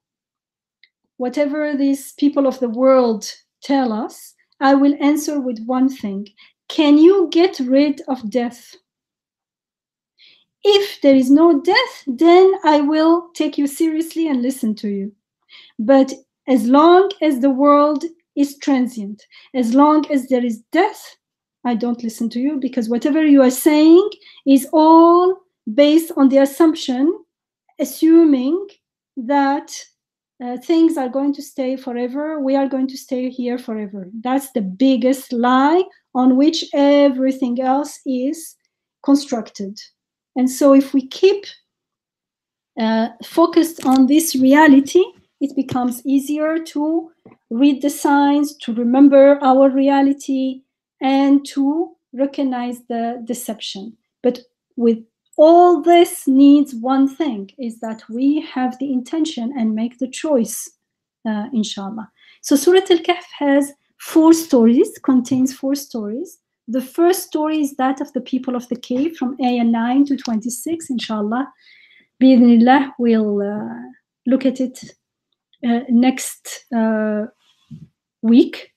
whatever these people of the world tell us, I will answer with one thing. Can you get rid of death? If there is no death, then I will take you seriously and listen to you. But as long as the world is transient, as long as there is death, I don't listen to you, because whatever you are saying is all based on the assumption, assuming that things are going to stay forever, we are going to stay here forever. That's the biggest lie on which everything else is constructed. And so if we keep focused on this reality, it becomes easier to read the signs, to remember our reality, and to recognize the deception. But with all this needs one thing, is that we have the intention and make the choice, inshallah. So Surah Al-Kahf has 4 stories, contains 4 stories. The first story is that of the people of the cave from ayah 9 to 26, inshallah. Bi-idhnillah, we'll look at it next week.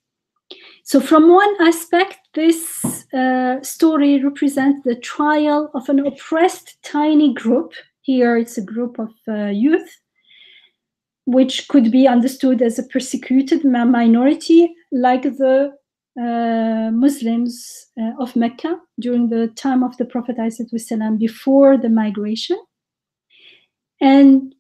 So from one aspect, this story represents the trial of an oppressed tiny group. Here it's a group of youth, which could be understood as a persecuted minority, like the Muslims of Mecca during the time of the Prophet ﷺ, before the migration. And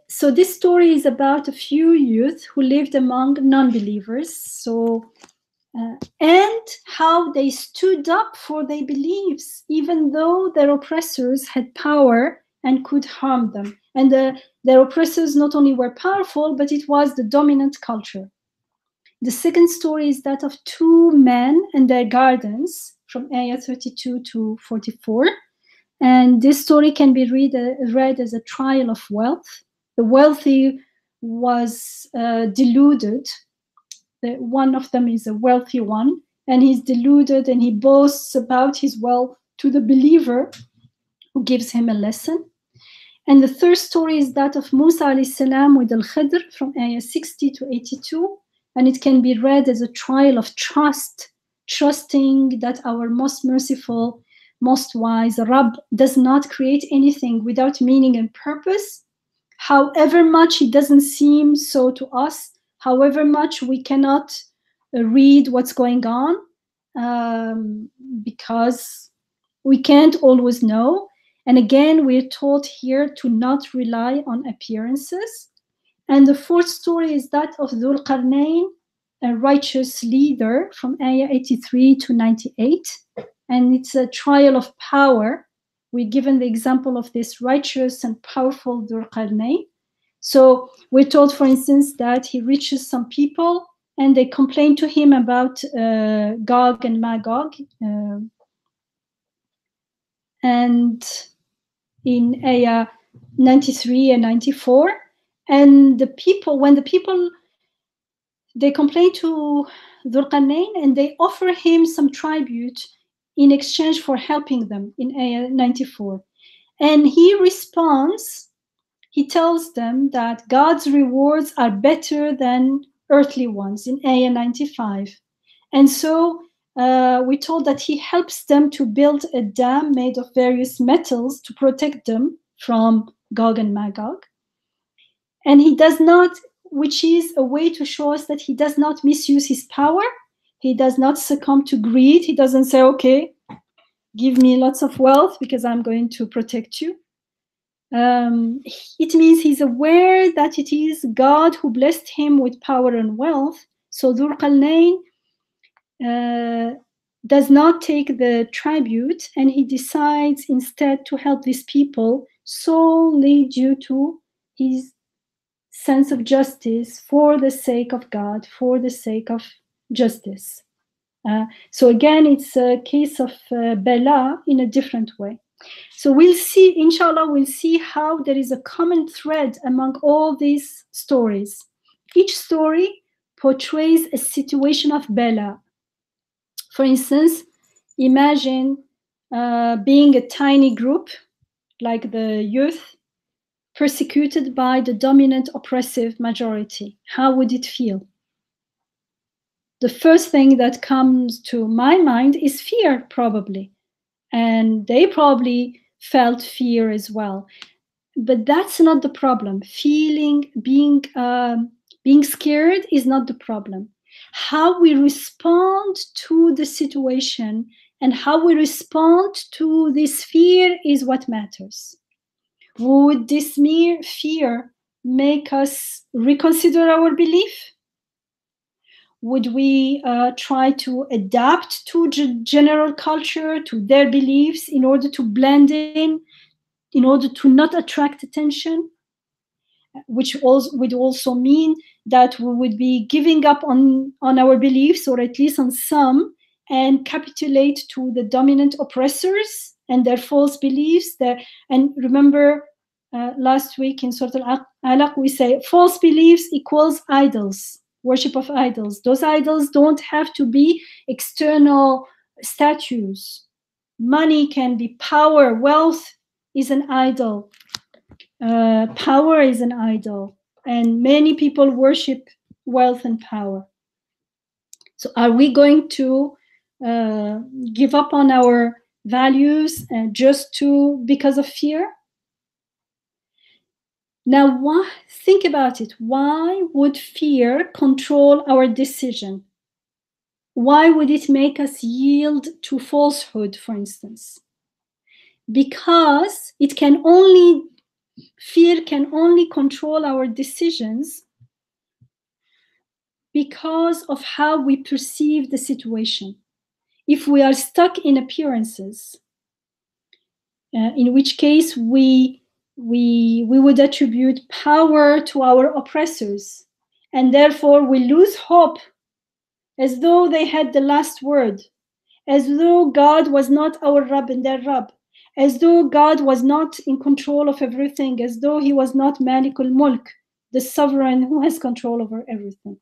so this story is about a few youth who lived among non-believers. So and how they stood up for their beliefs, even though their oppressors had power and could harm them. And their oppressors not only were powerful, but it was the dominant culture. The second story is that of 2 men and their gardens, from ayah 32 to 44. And this story can be read as a trial of wealth. The wealthy was deluded. One of them is a wealthy one, and he's deluded and he boasts about his wealth to the believer who gives him a lesson. And the third story is that of Musa alayhi salam with Al-Khidr from ayah 60 to 82. And it can be read as a trial of trust, trusting that our most merciful, most wise Rabb does not create anything without meaning and purpose, however much it doesn't seem so to us, however much we cannot read what's going on, because we can't always know. And again, we're taught here to not rely on appearances. And the fourth story is that of Dhul Qarnayn, a righteous leader, from ayah 83 to 98. And it's a trial of power. We're given the example of this righteous and powerful Dhul Qarnayn. So we're told, for instance, that he reaches some people and they complain to him about Gog and Magog. And in ayah 93 and 94. And when the people, they complain to Dhul Qarnayn and they offer him some tribute in exchange for helping them in ayah 94. And he responds, he tells them that God's rewards are better than earthly ones in ayah 95. And so we're told that he helps them to build a dam made of various metals to protect them from Gog and Magog. And he does not, which is a way to show us that he does not misuse his power. He does not succumb to greed. He doesn't say, okay, give me lots of wealth because I'm going to protect you. It means he's aware that it is God who blessed him with power and wealth. So Dhul Qarnayn does not take the tribute, and he decides instead to help these people solely due to his sense of justice, for the sake of God, for the sake of justice. So again, it's a case of bala in a different way. So we'll see, inshallah, we'll see how there is a common thread among all these stories. Each story portrays a situation of bala. For instance, imagine being a tiny group, like the youth, persecuted by the dominant oppressive majority. How would it feel? The first thing that comes to my mind is fear, probably. And they probably felt fear as well. But that's not the problem. Being scared is not the problem. How we respond to the situation and how we respond to this fear is what matters. Would this mere fear make us reconsider our belief? Would we try to adapt to general culture, to their beliefs, in order to blend in order to not attract attention? Which also would also mean that we would be giving up on our beliefs, or at least on some, and capitulate to the dominant oppressors and their false beliefs. And remember, last week in Surah Al-Alaq, we say false beliefs equals idols, worship of idols. Those idols don't have to be external statues. Money can be power. Wealth is an idol. Power is an idol, and many people worship wealth and power. So are we going to give up on our values just because of fear? Now, think about it. Why would fear control our decision? Why would it make us yield to falsehood, for instance? Because fear can only control our decisions because of how we perceive the situation. If we are stuck in appearances, in which case we would attribute power to our oppressors, and therefore we lose hope, as though they had the last word, as though God was not our Rabb and their Rabb, as though God was not in control of everything, as though he was not Malikul Mulk, the sovereign who has control over everything.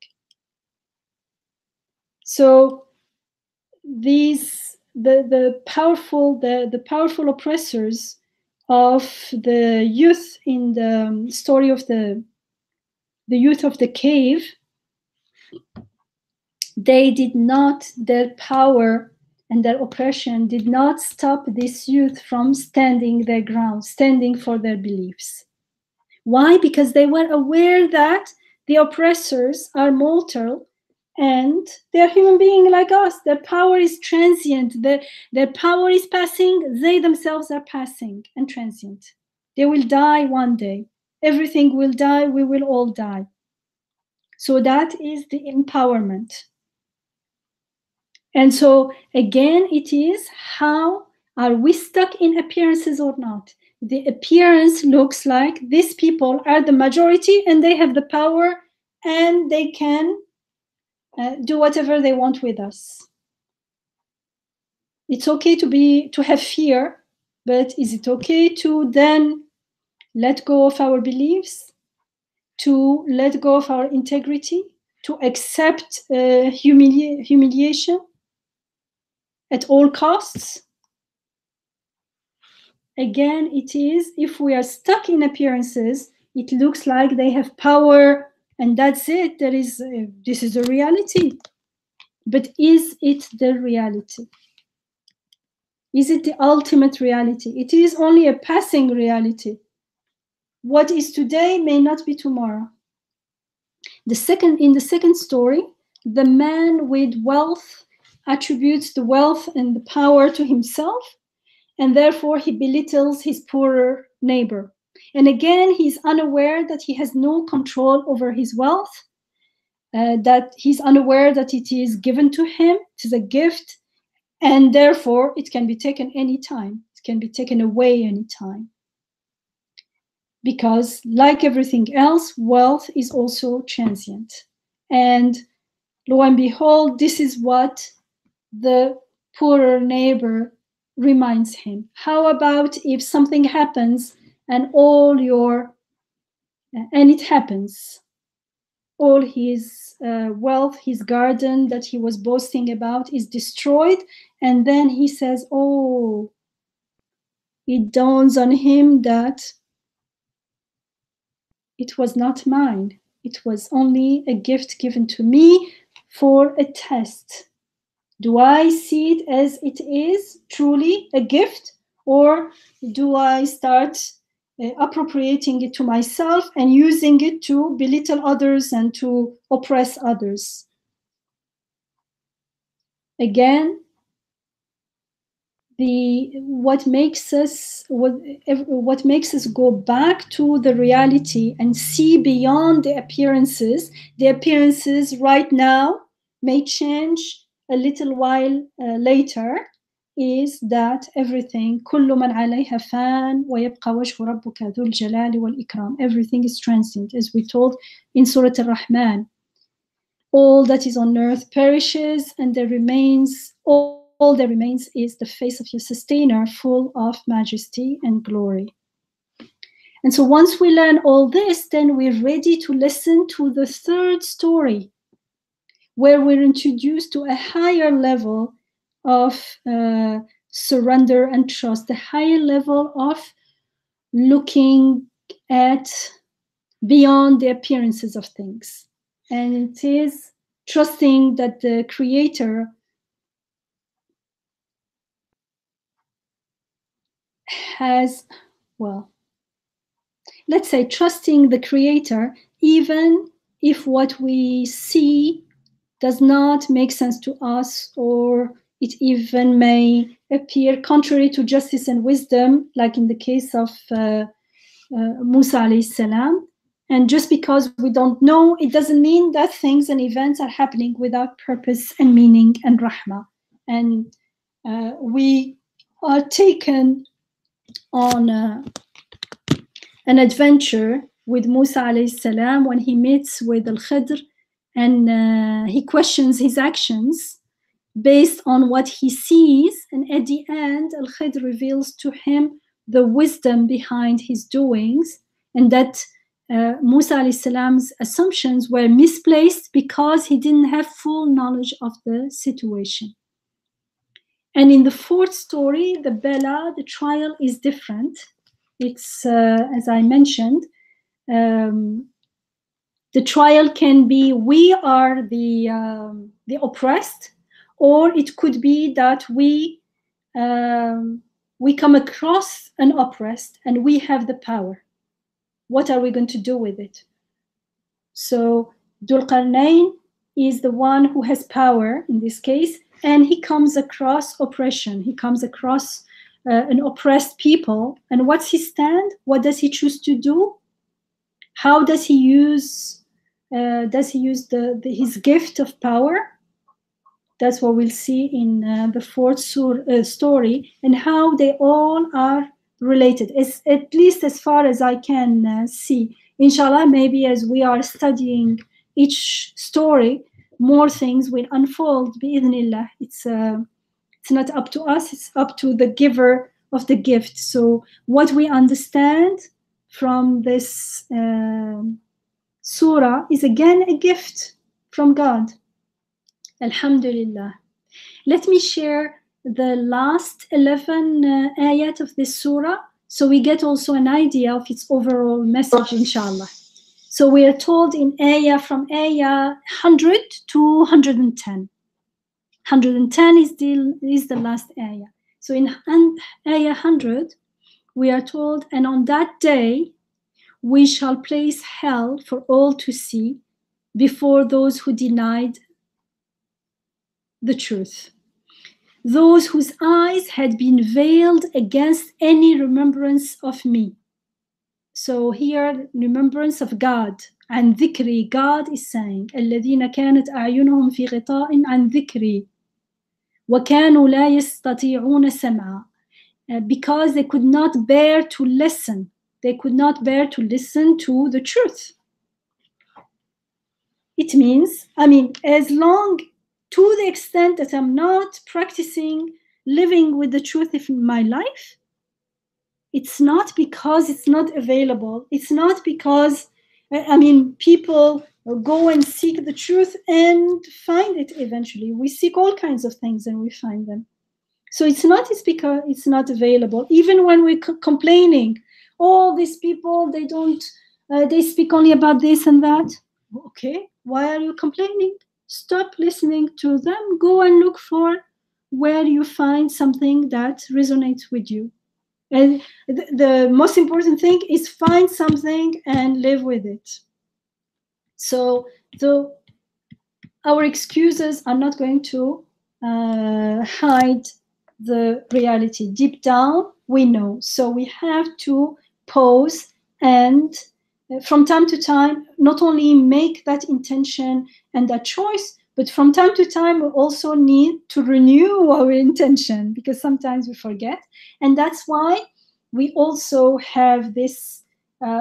So the powerful oppressors of the youth in the story of the youth of the cave, their power and their oppression did not stop this youth from standing their ground, standing for their beliefs. Why? Because they were aware that the oppressors are mortal and they're human beings like us. Their power is transient. Their power is passing. They themselves are passing and transient. They will die one day. Everything will die. We will all die. So that is the empowerment. And so again, it is, how are we stuck in appearances or not? The appearance looks like these people are the majority and they have the power and they can do whatever they want with us. It's okay to have fear, but is it okay to then let go of our beliefs, to let go of our integrity, to accept humiliation at all costs? Again, it is, if we are stuck in appearances, it looks like they have power and that's it. This is a reality. But is it the reality? Is it the ultimate reality? It is only a passing reality. What is today may not be tomorrow. In the second story, the man with wealth attributes the wealth and the power to himself, and therefore he belittles his poorer neighbor. And again, he's unaware that he has no control over his wealth, that he's unaware that it is given to him, it is a gift, and therefore it can be taken anytime. It can be taken away anytime. Because like everything else, wealth is also transient. And lo and behold, this is what the poorer neighbor reminds him? How about if something happens and it happens, all his wealth, his garden that he was boasting about is destroyed, and then he says, oh, it dawns on him that it was not mine. It was only a gift given to me for a test. Do I see it as it is truly a gift, or do I start appropriating it to myself and using it to belittle others and to oppress others? Again, what makes us go back to the reality and see beyond the appearances. The appearances right now may change a little while later, is that everything كل من عليها فان ويبقى وجه ربك ذو الجلال والإكرام. Everything is transient, as we told in Surah Al-Rahman. All that is on earth perishes, and all that remains is the face of your sustainer, full of majesty and glory. And so once we learn all this, then we're ready to listen to the third story, where we're introduced to a higher level of surrender and trust, a higher level of looking at beyond the appearances of things. And it is trusting that the Creator has, well, let's say trusting the Creator, even if what we see does not make sense to us, or it even may appear contrary to justice and wisdom, like in the case of Musa alayhi salam. And just because we don't know, it doesn't mean that things and events are happening without purpose and meaning and rahmah. And we are taken on an adventure with Musa alayhi salam when he meets with Al-Khidr, and he questions his actions based on what he sees. And at the end, Al-Khidr reveals to him the wisdom behind his doings, and that Musa alayhi salam's assumptions were misplaced because he didn't have full knowledge of the situation. And in the fourth story, the Bela, the trial, is different. It's, as I mentioned, the trial can be we are the oppressed, or it could be that we come across an oppressed and we have the power. What are we going to do with it? So Dhul Qarnayn is the one who has power in this case, and he comes across oppression. He comes across an oppressed people, and what's his stand? What does he choose to do? How does he use his gift of power? That's what we'll see in the fourth story, and how they all are related, at least as far as I can see. Inshallah, maybe as we are studying each story, more things will unfold, bi'idhnillah. It's not up to us, it's up to the giver of the gift. So what we understand from this surah is again a gift from God. Alhamdulillah. Let me share the last 11 ayat of this surah, so we get also an idea of its overall message, inshallah. So we are told in from ayah 100 to 110. 110 is the last ayah. So in ayah 100, we are told, and on that day, we shall place hell for all to see before those who denied the truth, those whose eyes had been veiled against any remembrance of me. So here, remembrance of God. عن ذكري, God is saying, الذين كانت أعينهم في غطاء عن ذكري وكانوا لا يستطيعون سمعا, because they could not bear to listen. They could not bear to listen to the truth. It means, as long to the extent that I'm not practicing living with the truth in my life, it's not because it's not available. It's not because, people go and seek the truth and find it eventually. We seek all kinds of things and we find them. So it's because it's not available. Even when we're complaining, all these people, they speak only about this and that. Okay, why are you complaining? Stop listening to them. Go and look for where you find something that resonates with you. And the most important thing is find something and live with it. So our excuses are not going to hide the reality. Deep down, we know. So we have to pause and from time to time, not only make that intention and that choice, but from time to time, we also need to renew our intention because sometimes we forget. And that's why we also have this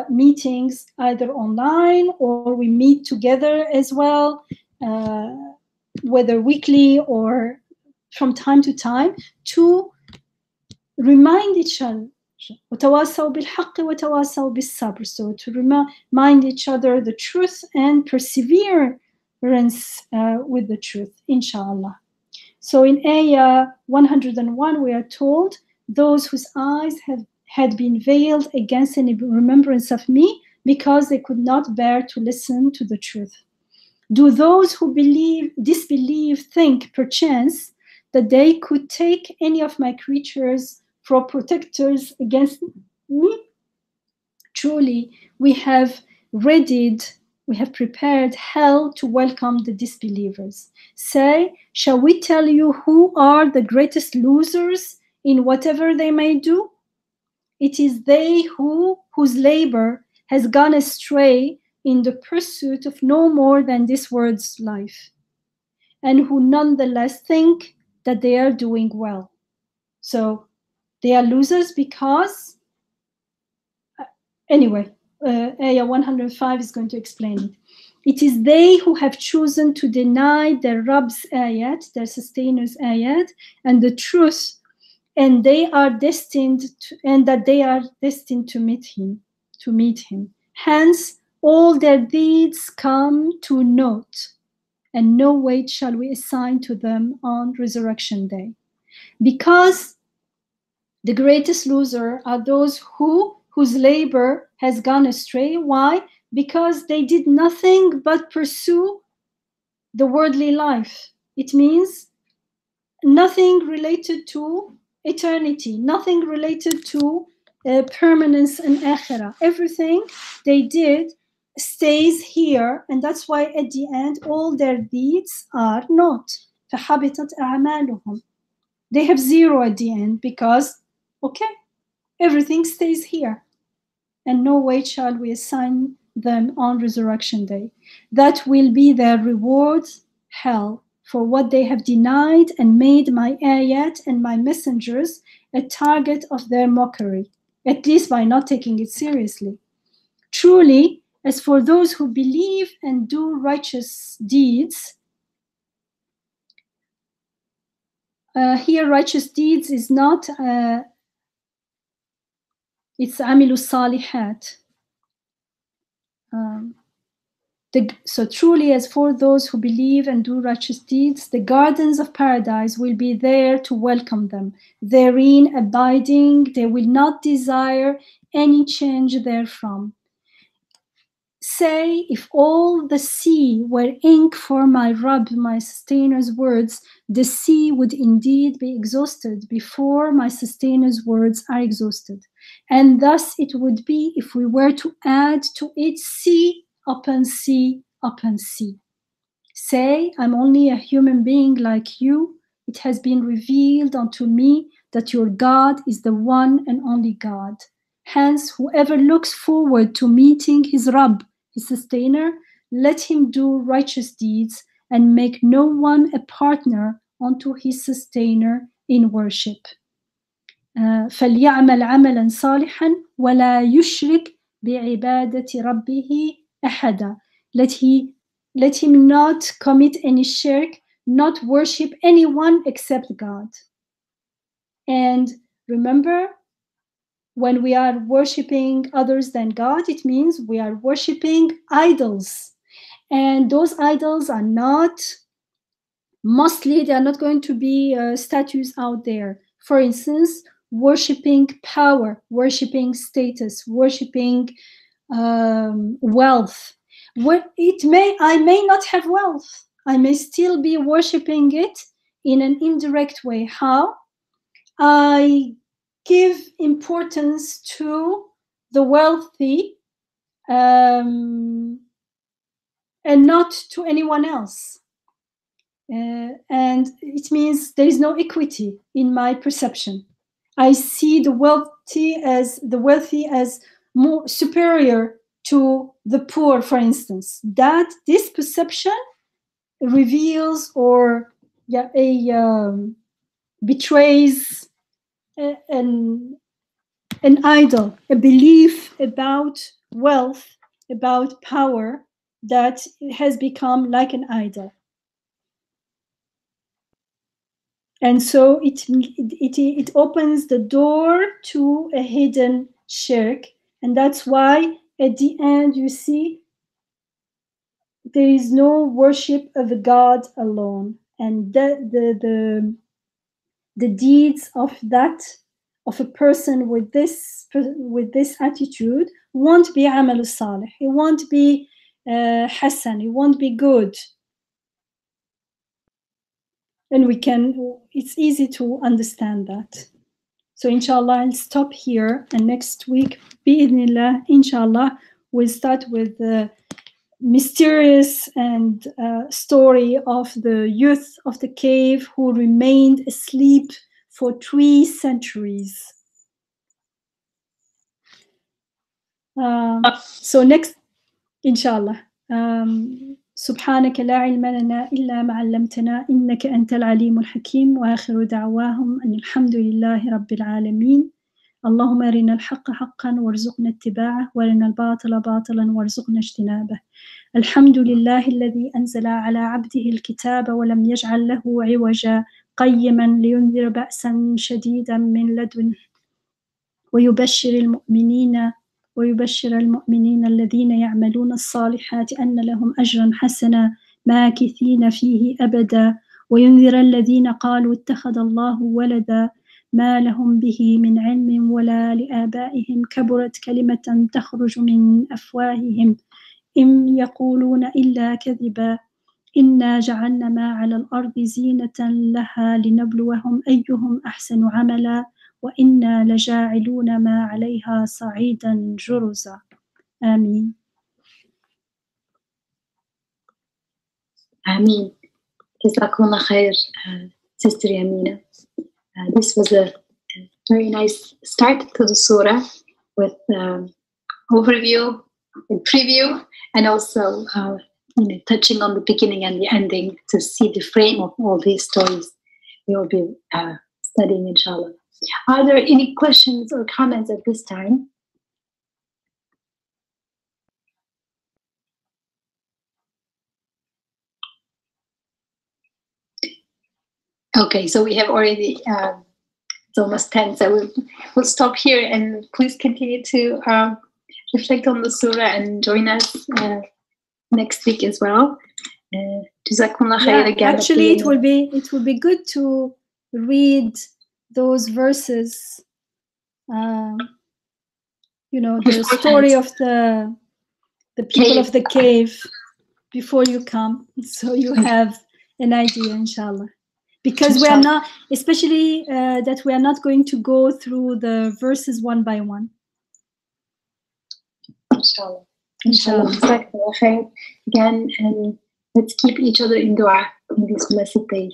meetings either online or we meet together as well, whether weekly or from time to time, to remind each other. وتواصوا بالحق وتواصوا بالصبر. So to remind each other the truth and perseverance with the truth, inshallah. So in Ayah 101, we are told, those whose eyes had been veiled against any remembrance of me because they could not bear to listen to the truth. Do those who disbelieve think perchance that they could take any of my creatures for protectors against me? Truly, we have prepared hell to welcome the disbelievers. Say, shall we tell you who are the greatest losers in whatever they may do? It is they whose labor has gone astray in the pursuit of no more than this world's life, and who nonetheless think that they are doing well. So they are losers because, Ayah 105 is going to explain it. It is they who have chosen to deny their Rabb's ayat, their sustainers ayat, and the truth, and they are destined to meet him. Hence, all their deeds come to naught, and no weight shall we assign to them on resurrection day. Because the greatest loser are those whose labor has gone astray. Why? Because they did nothing but pursue the worldly life. It means nothing related to eternity, nothing related to permanence and akhirah. Everything they did stays here, and that's why at the end all their deeds are not. فَحَبِطَتْ أَعْمَالُهُم. They have zero at the end because, everything stays here, and no weight shall we assign them on resurrection day. That will be their reward, hell, for what they have denied and made my ayat and my messengers a target of their mockery, at least by not taking it seriously. Truly, as for those who believe and do righteous deeds, here righteous deeds is not, it's amilu salihat. So truly, as for those who believe and do righteous deeds, the gardens of paradise will be there to welcome them. Therein abiding, they will not desire any change therefrom. Say, if all the sea were ink for my Rabb, my sustainer,'s words, the sea would indeed be exhausted before my sustainer,'s words are exhausted. And thus it would be if we were to add to it sea upon sea upon sea. Say, I'm only a human being like you. It has been revealed unto me that your God is the one and only God. Hence, whoever looks forward to meeting his Rabb, his sustainer, let him do righteous deeds and make no one a partner unto his sustainer in worship. فليعمل عملا صالحا ولا يشرك بعبادة ربه أحدا. Let him not commit any shirk, not worship anyone except God. And remember, when we are worshiping others than God, it means we are worshiping idols. And those idols are not, mostly, they are not going to be statues out there. For instance, worshiping power, worshiping status, worshiping wealth. I may not have wealth. I may still be worshiping it in an indirect way. How? I give importance to the wealthy and not to anyone else. And it means there is no equity in my perception. I see the wealthy as more superior to the poor, for instance. That this perception reveals or betrays an idol, a belief about wealth, about power that has become like an idol. And so it opens the door to a hidden shirk. And that's why at the end you see there is no worship of a God alone. And the deeds of a person with this attitude won't be amal salih. It won't be hasan. It won't be good. And it's easy to understand that. So inshallah, I'll stop here, and next week, bi'idhnillah, inshallah, we'll start with the mysterious and story of the youth of the cave who remained asleep for 3 centuries. So next, inshallah. سبحانك لا علم لنا إلا ما علمتنا إنك أنت العليم الحكيم وآخر دعواهم أن الحمد لله رب العالمين اللهم أرنا الحق حقا وارزقنا اتباعه وأرنا الباطل باطلا وارزقنا اجتنابه الحمد لله الذي أنزل على عبده الكتاب ولم يجعل له عوجا قيما لينذر بأسا شديدا من لدنه ويبشر المؤمنين الذين يعملون الصالحات أن لهم أجرا حسنا ماكثين فيه أبدا وينذر الذين قالوا اتخذ الله ولدا ما لهم به من علم ولا لآبائهم كبرت كلمة تخرج من أفواههم إن يقولون إلا كذبا إنا جعلنا ما على الأرض زينة لها لنبلوهم أيهم أحسن عملا وإنا لجاعلون ما عليها صعيدا جرزا آمين. Ameen. Jazakumullah khair, Sister Yamina. This was a very nice start to the surah with overview and preview, and also touching on the beginning and the ending to see the frame of all these stories we will be studying, inshallah. Are there any questions or comments at this time? Okay, so we have already, it's almost 10, so we'll stop here, and please continue to reflect on the surah and join us next week as well. Jazakumullah khair again. Actually, it will be good to read those verses, the story of the people of the cave before you come, so you have an idea, inshallah. Because we are not, especially that we are not going to go through the verses one by one. Inshallah. Inshallah. Again, and let's keep each other in dua in this blessed day.